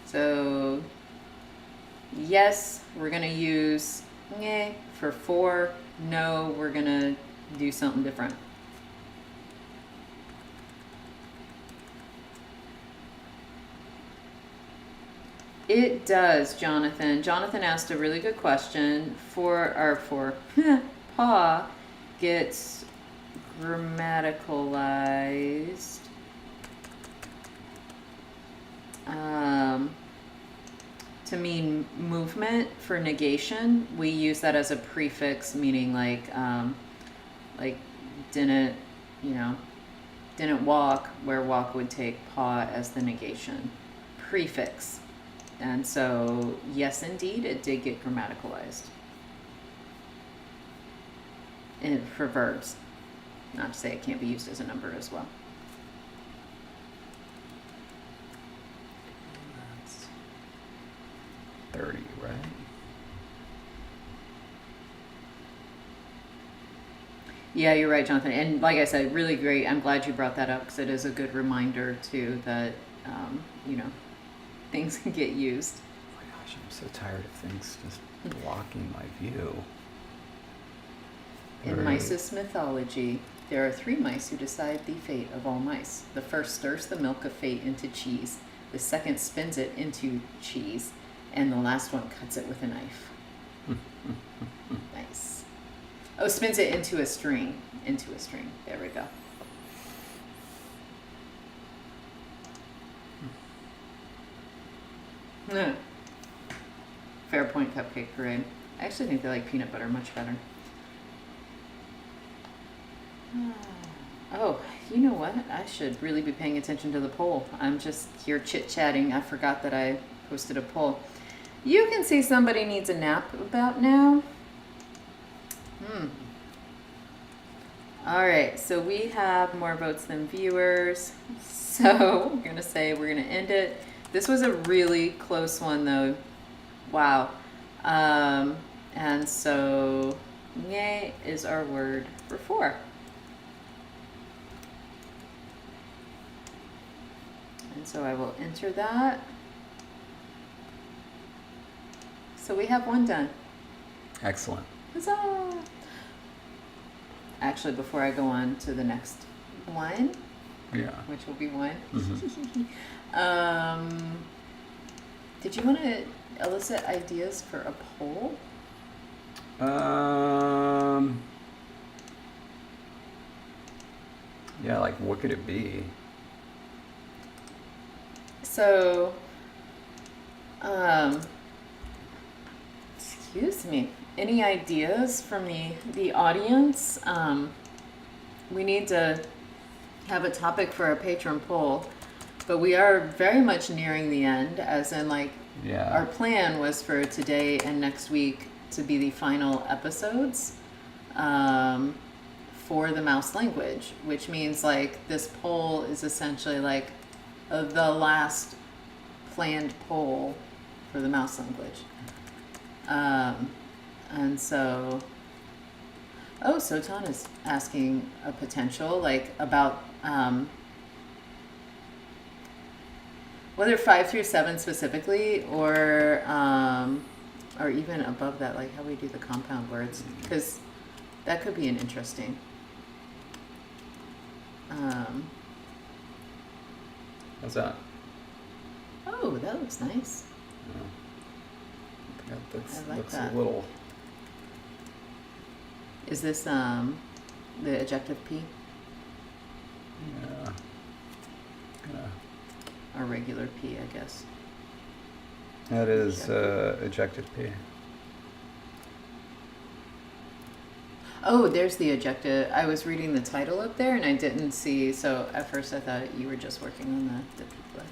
So yes, we're going to use nge for 4. No, we're going to do something different. It does, Jonathan. Jonathan asked a really good question. For paw gets grammaticalized to mean movement for negation. We use that as a prefix, meaning like didn't walk, where walk would take paw as the negation prefix. And so, yes, indeed, it did get grammaticalized for verbs. Not to say it can't be used as a number as well.
That's 30, right?
Yeah, you're right, Jonathan. And like I said, really great. I'm glad you brought that up because it is a good reminder, too, that, things can get used.
Oh my gosh, I'm so tired of things just blocking my view.
In
Right.
Mice's mythology, there are 3 mice who decide the fate of all mice. The first stirs the milk of fate into cheese. The second spins it into cheese. And the last one cuts it with a knife. Nice. Oh, spins it into a string. Into a string. There we go. Fair Point Cupcake Parade. I actually think they like peanut butter much better. Oh, you know what? I should really be paying attention to the poll. I'm just here chit-chatting. I forgot that I posted a poll. You can see somebody needs a nap about now. All right, so we have more votes than viewers. So we're going to say we're going to end it. This was a really close one, though. Wow. And so, yay is our word for 4. And so I will enter that. So we have 1 done.
Excellent.
Huzzah! Actually, before I go on to the next one, which will be 1, did you want to elicit ideas for a poll?
Yeah, like what could it be?
So, excuse me. Any ideas from the audience? We need to have a topic for a patron poll, but we are very much nearing the end, as in our plan was for today and next week to be the final episodes for the mouse language, which means this poll is essentially the last planned poll for the mouse language. And so, Sotan is asking a potential, about whether 5 through 7 specifically, or even above that, how we do the compound words, because that could be an interesting.
How's that?
Oh, that looks nice.
Yeah, that
I like
looks
that.
a little.
Is this the ejective P?
Yeah.
Or regular P, I guess.
That is ejective P.
Oh, there's the ejective. I was reading the title up there and I didn't see, so at first I thought you were just working on the P play.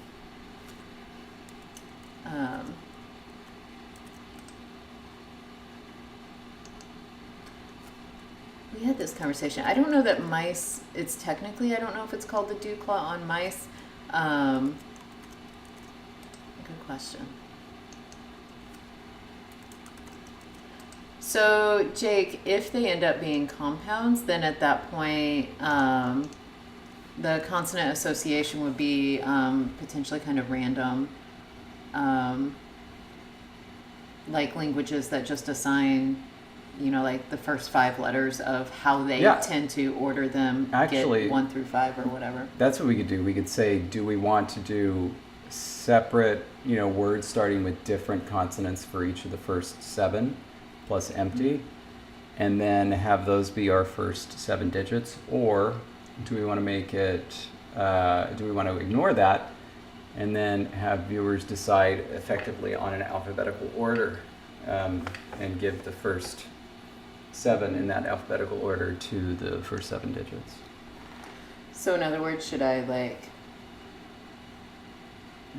We had this conversation. I don't know that mice, it's technically, I don't know if it's called the dew claw on mice. Good question. So, Jake, if they end up being compounds, then at that point, the consonant association would be potentially kind of random. Like languages that just assign, the first 5 letters of how they tend to order them,
actually,
get 1 through 5 or whatever.
That's what we could do. We could say, do we want to do separate, words starting with different consonants for each of the first 7 plus empty, and then have those be our first 7 digits? Or do we want to make it, do we want to ignore that and then have viewers decide effectively on an alphabetical order, and give the first 7 in that alphabetical order to the first 7 digits?
So in other words, should I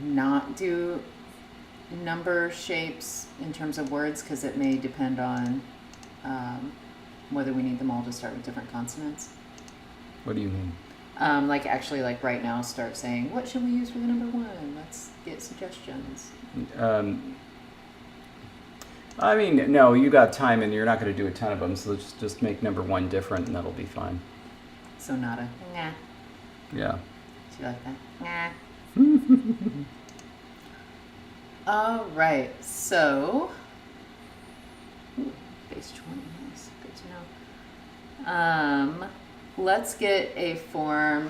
not do number shapes in terms of words, because it may depend on whether we need them all to start with different consonants?
What do you mean?
Actually, right now, start saying, what should we use for the number 1? Let's get suggestions.
I mean, no, you got time and you're not going to do a ton of them, so let's just make number 1 different and that'll be fine.
So nada. Nah.
Yeah.
Do you like that? Nah. All right, so base 20 is good to know. Let's get a form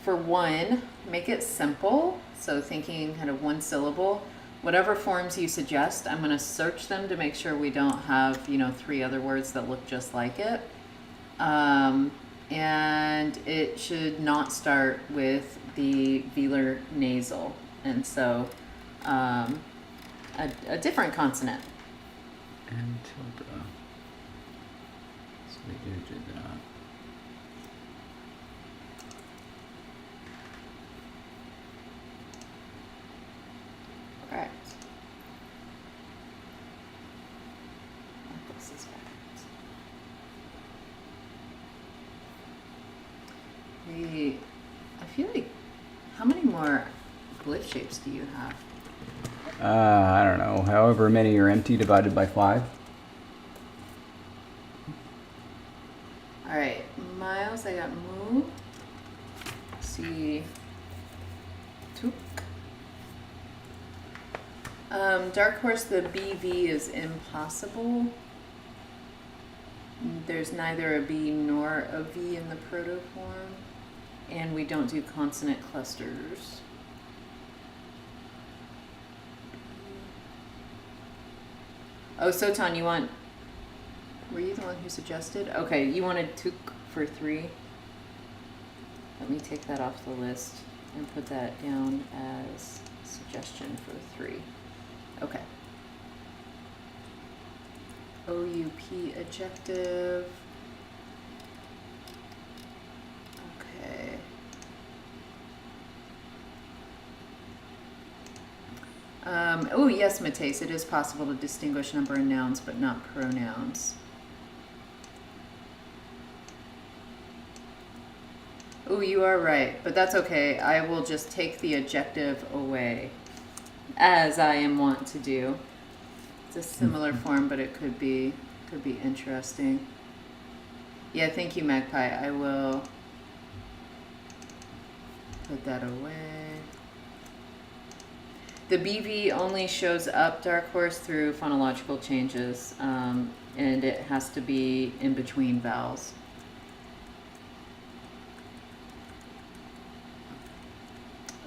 For one, make it simple. So thinking kind of one syllable. Whatever forms you suggest, I'm going to search them to make sure we don't have, 3 other words that look just like it. And it should not start with the velar nasal. And so a different consonant.
And tilde. So we do that.
Correct. This is backwards. I feel like, how many more glyph shapes do you have?
I don't know. However many are empty divided by 5.
All right, Miles, I got moo. See, took. Dark Horse, the BV is impossible. There's neither a B nor a V in the protoform. And we don't do consonant clusters. Oh, Sotan, were you the one who suggested? Okay, you wanted tuk for 3. Let me take that off the list and put that down as suggestion for 3. Okay. OUP adjective. Okay. Oh yes, Mateus, it is possible to distinguish number and nouns, but not pronouns. Oh, you are right, but that's okay. I will just take the adjective away, as I am wont to do. It's a similar form, but it could be interesting. Yeah, thank you, Magpie. I will put that away. The BV only shows up, Dark Horse, through phonological changes, and it has to be in between vowels.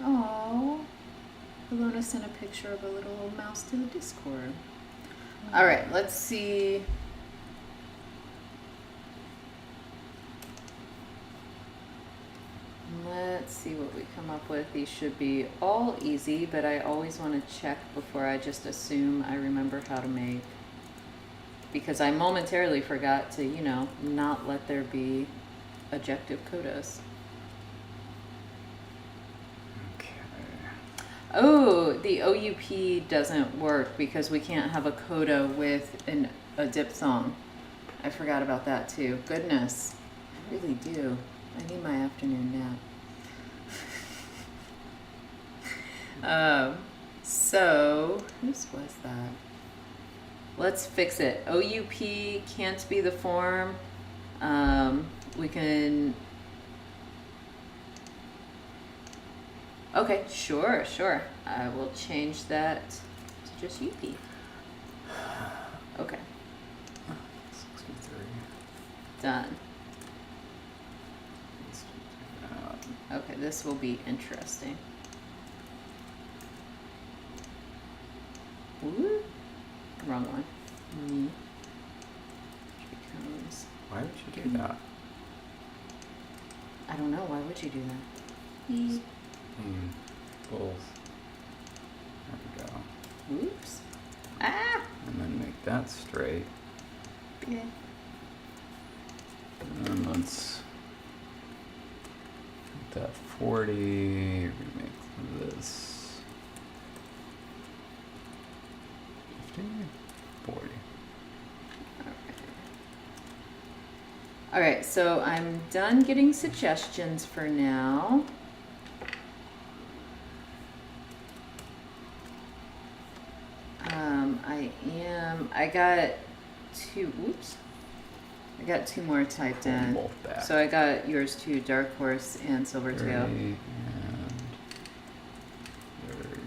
Oh, Ilona sent a picture of a little old mouse to the Discord. All right, let's see. Let's see what we come up with. These should be all easy, but I always want to check before I just assume I remember how to make. Because I momentarily forgot to, not let there be adjective codas.
Okay.
Oh, the OUP doesn't work because we can't have a coda with a diphthong. I forgot about that too. Goodness, I really do. I need my afternoon nap. So, whose was that? Let's fix it. OUP can't be the form. We can... Okay, sure. I will change that to just UP. Okay.
63.
Done. Okay, this will be interesting. Ooh, wrong one. Me. Becomes...
Why would you do that?
I don't know. Why would you do that?
Bulls. There we go.
Oops. Ah!
And then make that straight.
Okay.
And then let's put that 40. Remake this 50, 40.
All right, so I'm done getting suggestions for now. I got 2 more typed in.
Both back.
So I got yours too, Dark Horse and Silvertail.
30 and 30.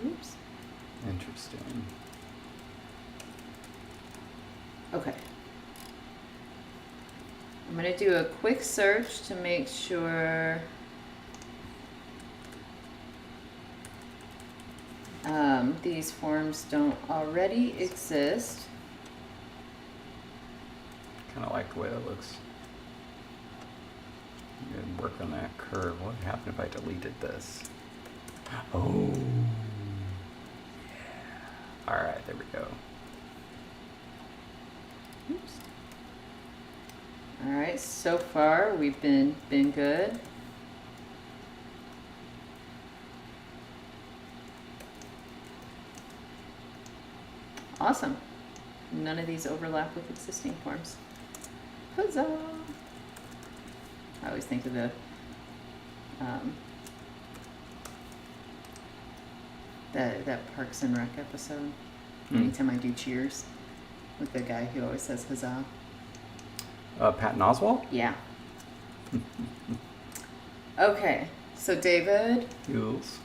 Oops.
Interesting.
Okay. I'm going to do a quick search to make sure these forms don't already exist.
Kind of like the way that looks. Good work on that curve. What would happen if I deleted this? Oh. Yeah. All right, there we go.
Oops. All right, so far we've been good. Awesome. None of these overlap with existing forms. Huzzah! I always think of the that Parks and Rec episode. Anytime I do Cheers with the guy who always says huzzah.
Patton Oswalt?
Yeah. Okay, so David,
Yes.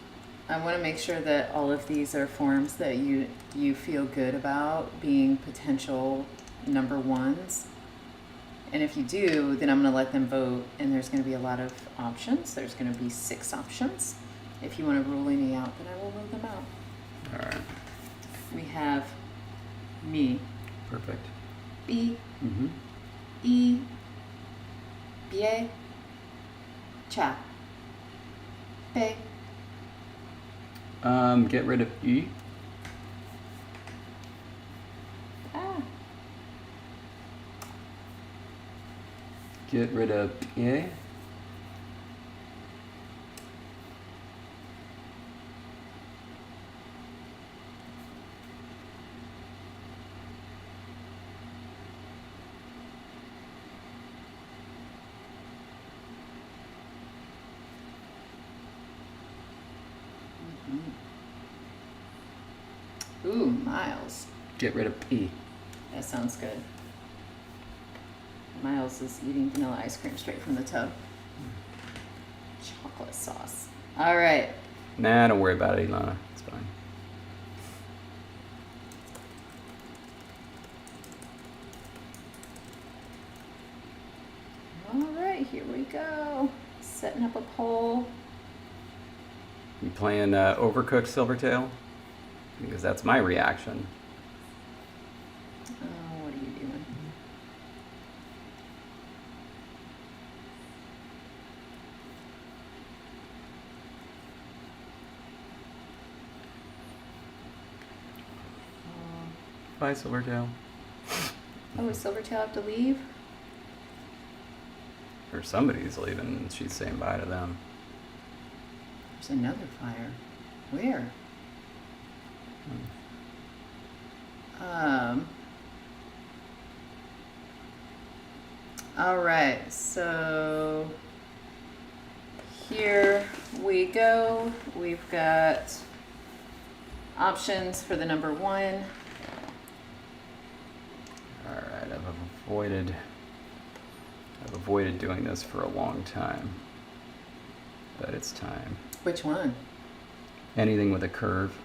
I want to make sure that all of these are forms that you feel good about being potential number ones. And if you do, then I'm going to let them vote, and there's going to be a lot of options. There's going to be 6 options. If you want to rule any out, then I will rule them out.
All right.
We have me.
Perfect.
B.
Mm-hmm.
E. Bien. Cha. Pe.
Get rid of E.
Ah.
Get rid of E.
Ooh, Miles.
Get rid of E.
That sounds good. Miles is eating vanilla ice cream straight from the tub. Chocolate sauce. All right.
Nah, don't worry about it, Ilana. It's fine.
All right, here we go. Setting up a poll.
You playing Overcooked Silvertail? Because that's my reaction.
Oh, what are you doing?
Bye, Silvertail.
Oh, does Silvertail have to leave?
Or somebody's leaving, and she's saying bye to them.
There's another fire. Where? All right, so here we go. We've got options for the number 1.
All right, I've avoided doing this for a long time, but it's time.
Which one?
Anything with a curve.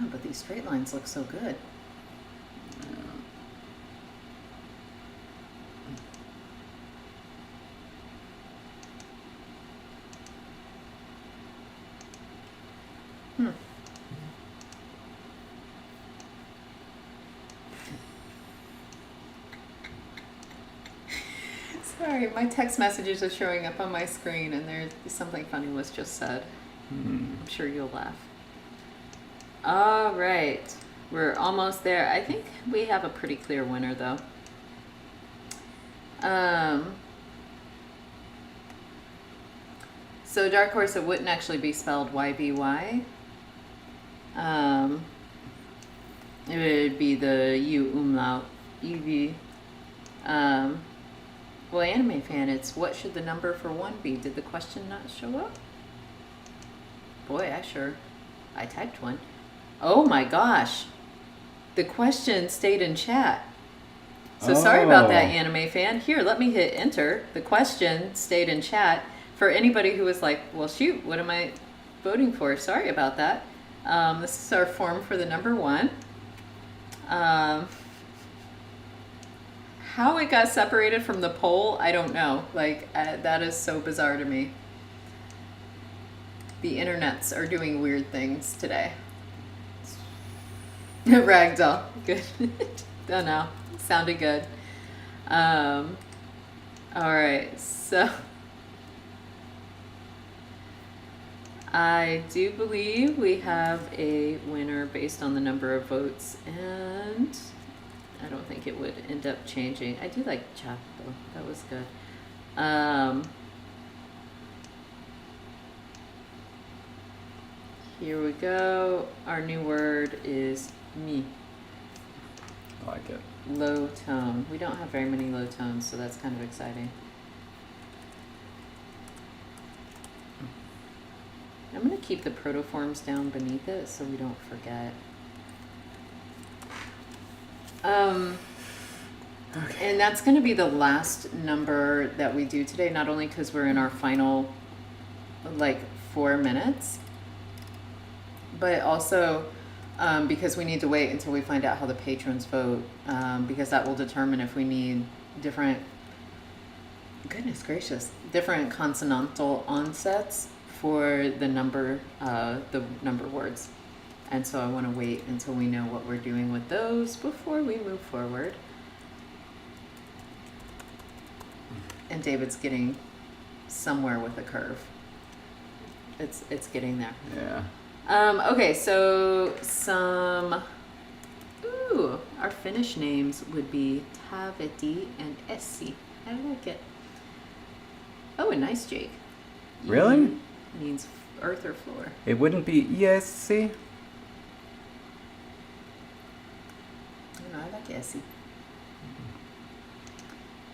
Yeah, but these straight lines look so good. Sorry, my text messages are showing up on my screen, and there's something funny was just said. I'm sure you'll laugh. All right, we're almost there. I think we have a pretty clear winner, though. So Dark Horse, it wouldn't actually be spelled YBY. It would be the U umlaut, EV. Well, Anime Fan, it's what should the number for 1 be? Did the question not show up? Boy, I typed one. Oh my gosh. The question stayed in chat. So sorry about that, Anime Fan. Here, let me hit enter. The question stayed in chat. For anybody who was like, well, shoot, what am I voting for? Sorry about that. This is our form for the number 1. How it got separated from the poll, I don't know. Like, that is so bizarre to me. The internets are doing weird things today. Ragdoll. Good. Don't know. Sounded good. All right. So I do believe we have a winner based on the number of votes, and I don't think it would end up changing. I do like Chap though. That was good. Here we go. Our new word is me.
I like it.
Low tone. We don't have very many low tones, so that's kind of exciting. I'm going to keep the protoforms down beneath it so we don't forget. Okay. And that's going to be the last number that we do today, not only because we're in our final, 4 minutes, but also because we need to wait until we find out how the patrons vote, because that will determine if we need different, goodness gracious, different consonantal onsets for the number words. And so I want to wait until we know what we're doing with those before we move forward. And David's getting somewhere with a curve. It's getting there.
Yeah.
Okay, so our Finnish names would be Taveti and Essi. I like it. Oh, a nice Jake.
Really?
Means earth or floor.
It wouldn't be Yessi?
I like Essie.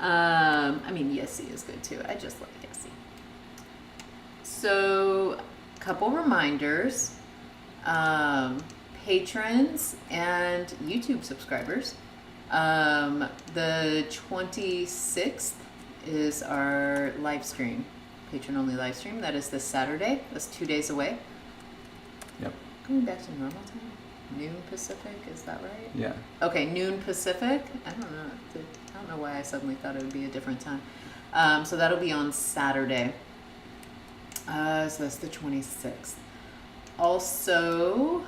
I mean, Yessie is good too. I just like Essie. So, couple reminders. Patrons and YouTube subscribers. The 26th is our live stream, patron-only live stream. That is this Saturday. That's 2 days away.
Yep.
Going back to normal time? Noon Pacific, is that right?
Yeah.
Okay, noon Pacific. I don't know why I suddenly thought it would be a different time. So that'll be on Saturday. So that's the 26th. Also,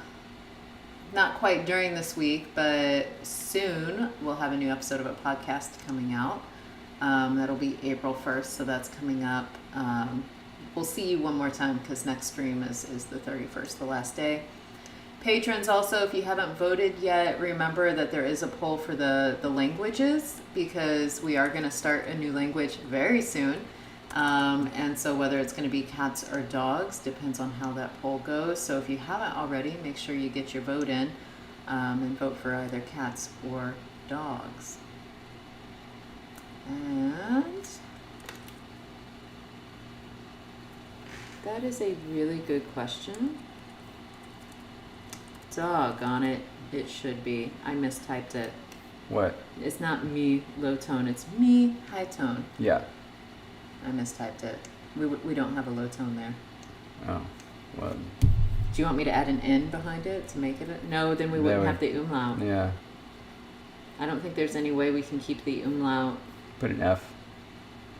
not quite during this week, but soon we'll have a new episode of a podcast coming out. That'll be April 1st, so that's coming up. We'll see you one more time because next stream is the 31st, the last day. Patrons also, if you haven't voted yet, remember that there is a poll for the languages because we are going to start a new language very soon. And so whether it's going to be cats or dogs depends on how that poll goes. So if you haven't already, make sure you get your vote in and vote for either cats or dogs. And that is a really good question. Doggone it, it should be. I mistyped it.
What?
It's not me low tone, it's me high tone.
Yeah.
I mistyped it. We don't have a low tone there.
Oh, well.
Do you want me to add an N behind it to make it no, then we wouldn't have the umlaut.
Yeah.
I don't think there's any way we can keep the umlaut.
Put an F.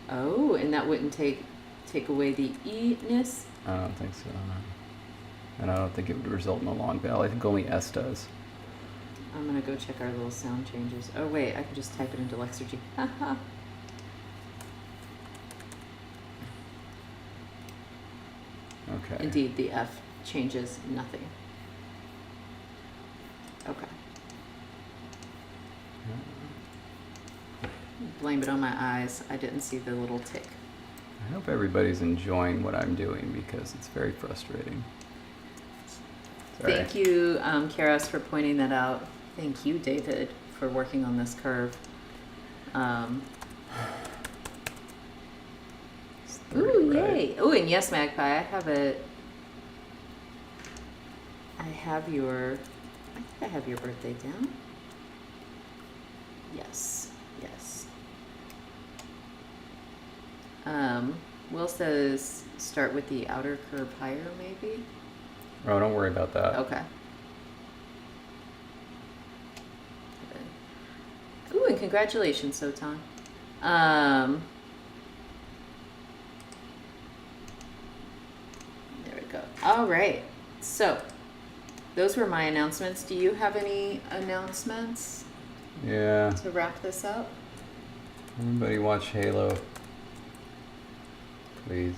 Oh, and that wouldn't take away the E-ness?
I don't think so. And I don't think it would result in a long vowel. I think only S does.
I'm going to go check our little sound changes. Oh, wait, I can just type it into Lexergy. Haha.
Okay.
Indeed, the F changes nothing. Okay. Blame it on my eyes. I didn't see the little tick.
I hope everybody's enjoying what I'm doing because it's very frustrating. Sorry.
Thank you, Karas, for pointing that out. Thank you, David, for working on this curve. Ooh, yay. Oh, and yes, Magpie, I have your birthday down. Yes. Will says start with the outer curve higher, maybe.
Oh, don't worry about that.
Okay. Ooh, and congratulations, Sotan. There we go. All right. So, those were my announcements. Do you have any announcements
Yeah.
to wrap this up?
Everybody watch Halo. Please.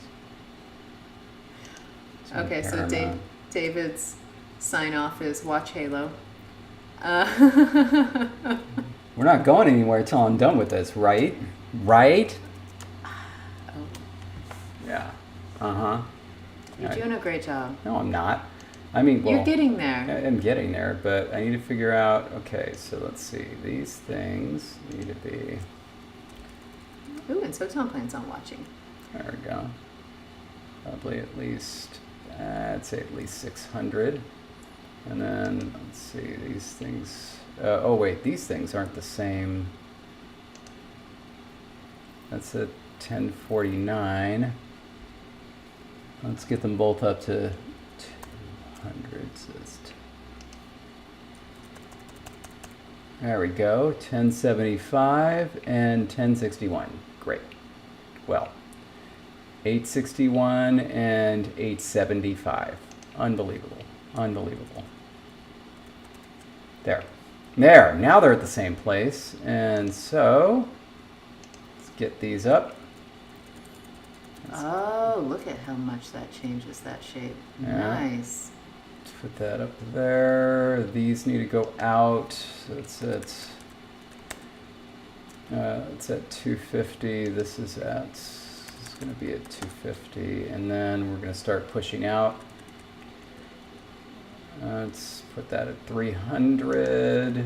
It's on
Okay, so
Paramount.
David's sign off is watch Halo.
We're not going anywhere until I'm done with this, right? Right?
Oh,
Yeah. Uh-huh.
you're
Yeah.
doing a great job.
No, I'm not. I mean, well,
You're getting there.
I'm getting there, but I need to figure out, okay, so let's see. These things need to be,
Ooh, and Sotan plans on watching.
there we go. Probably at least, I'd say at least 600. And then, let's see, these things, oh wait, these things aren't the same. That's a 1049. Let's get them both up to 200. There we go, 1075 and 1061. Great. Well, 861 and 875. Unbelievable. Unbelievable. There. There. Now they're at the same place. And so, let's get these up.
Oh, look at how much that changes that shape.
Yeah.
Nice.
Let's put that up there. These need to go out. So it's at 250. This is going to be at 250. And then we're going to start pushing out. Let's put that at 300.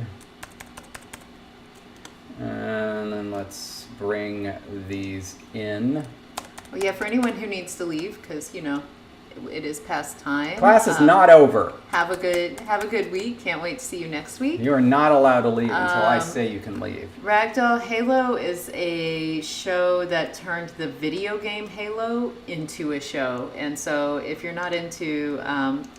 And then let's bring these in.
Well, yeah, for anyone who needs to leave, because, you know, it is past time.
Class is not over.
Have a good week. Can't wait to see you next week.
You are not allowed to leave until I say you can leave.
Ragdoll Halo is a show that turned the video game Halo into a show. And so if you're not into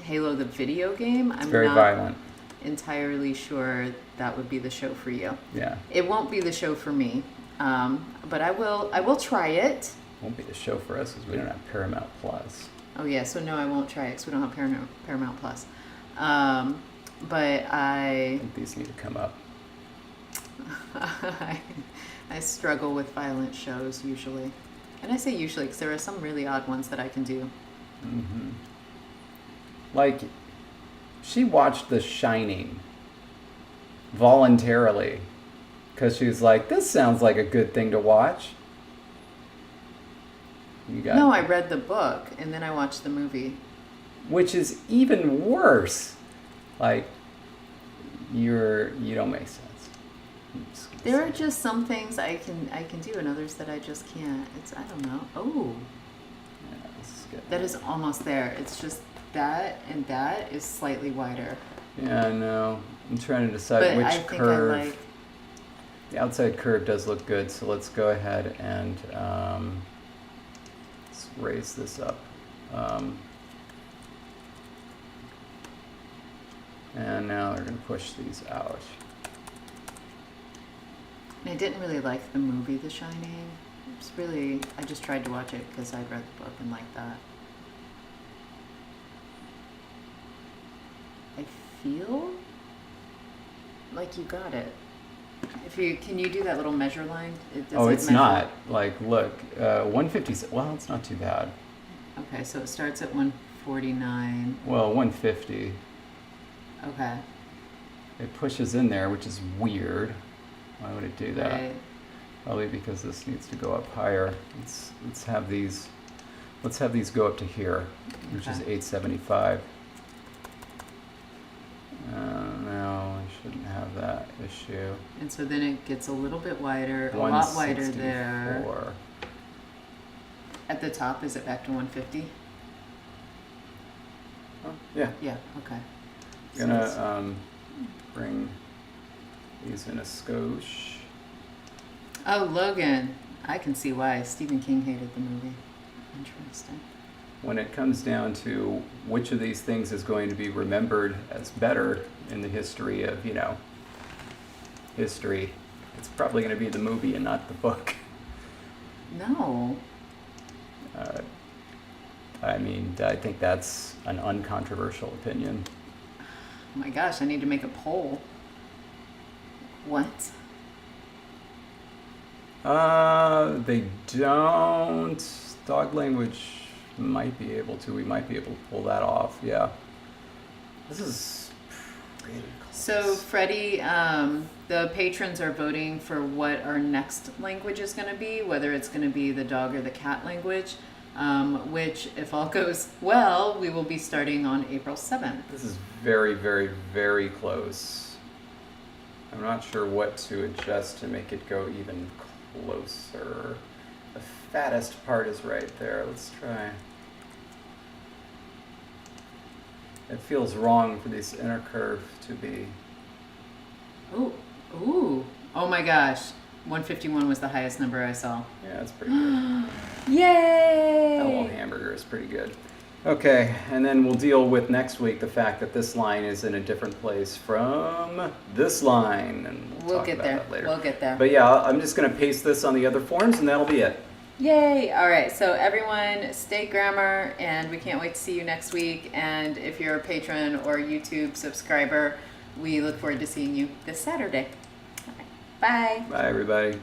Halo the video game, I'm
Very
not
violent.
entirely sure that would be the show for you.
Yeah.
It won't be the show for me. But I will try it.
Won't be the show for us because we don't have Paramount Plus.
Oh yeah, so no, I won't try it because we don't have Paramount Plus. But
I think these need to come up.
I struggle with violent shows usually, and I say usually because there are some really odd ones that I can do.
Mm-hmm. Like, she watched The Shining voluntarily because she was like, "This sounds like a good thing to watch." You got
No, I read the book and then I watched the movie.
Which is even worse. Like, you don't make sense.
There are just some things I can do and others that I just can't. I don't know. Oh,
Yeah, this is good.
that is almost there. It's just that and that is slightly wider.
Yeah, I know. I'm trying to decide
But
which
I think
curve.
I like.
The outside curve does look good, so let's go ahead and let's raise this up. And now they're going to push these out.
I didn't really like the movie The Shining. I just tried to watch it because I'd read the book and liked that. I feel like you got it. Can you do that little measure line? Does it
It's
measure?
not. Like, look, 150, well, it's not too bad.
Okay, so it starts at 149.
Well, 150.
Okay.
It pushes in there, which is weird. Why would it do that?
Right.
Probably because this needs to go up higher. Let's have these go up to here, which is
Okay.
875. No, I shouldn't have that issue.
And so then it gets a little bit wider, a lot wider there.
164.
At the top, is it back to 150?
Oh, yeah.
Yeah, okay.
Gonna bring these in a skosh.
Oh, Logan. I can see why. Stephen King hated the movie. Interesting.
when it comes down to which of these things is going to be remembered as better in the history of, history, it's probably going to be the movie and not the book.
No.
I mean, I think that's an uncontroversial opinion.
Oh my gosh, I need to make a poll. What?
They don't. Dog language might be able to. We might be able to pull that off. Yeah. This is pretty close.
So, Freddie, the patrons are voting for what our next language is going to be, whether it's going to be the dog or the cat language, which, if all goes well, we will be starting on April 7th.
This is very, very, very close. I'm not sure what to adjust to make it go even closer. The fattest part is right there. Let's try. It feels wrong for this inner curve to be.
Ooh. Oh my gosh. 151 was the highest number I saw.
Yeah, that's pretty good.
Yay!
That little hamburger is pretty good. Okay, and then we'll deal with next week the fact that this line is in a different place from this line. And
We'll
talk
get
about
there.
that later.
We'll get there.
But yeah, I'm just going to paste this on the other forms and that'll be it.
Yay! All right, so everyone stay grammar, and we can't wait to see you next week. And if you're a patron or YouTube subscriber, we look forward to seeing you this Saturday. All right, bye.
Bye, everybody.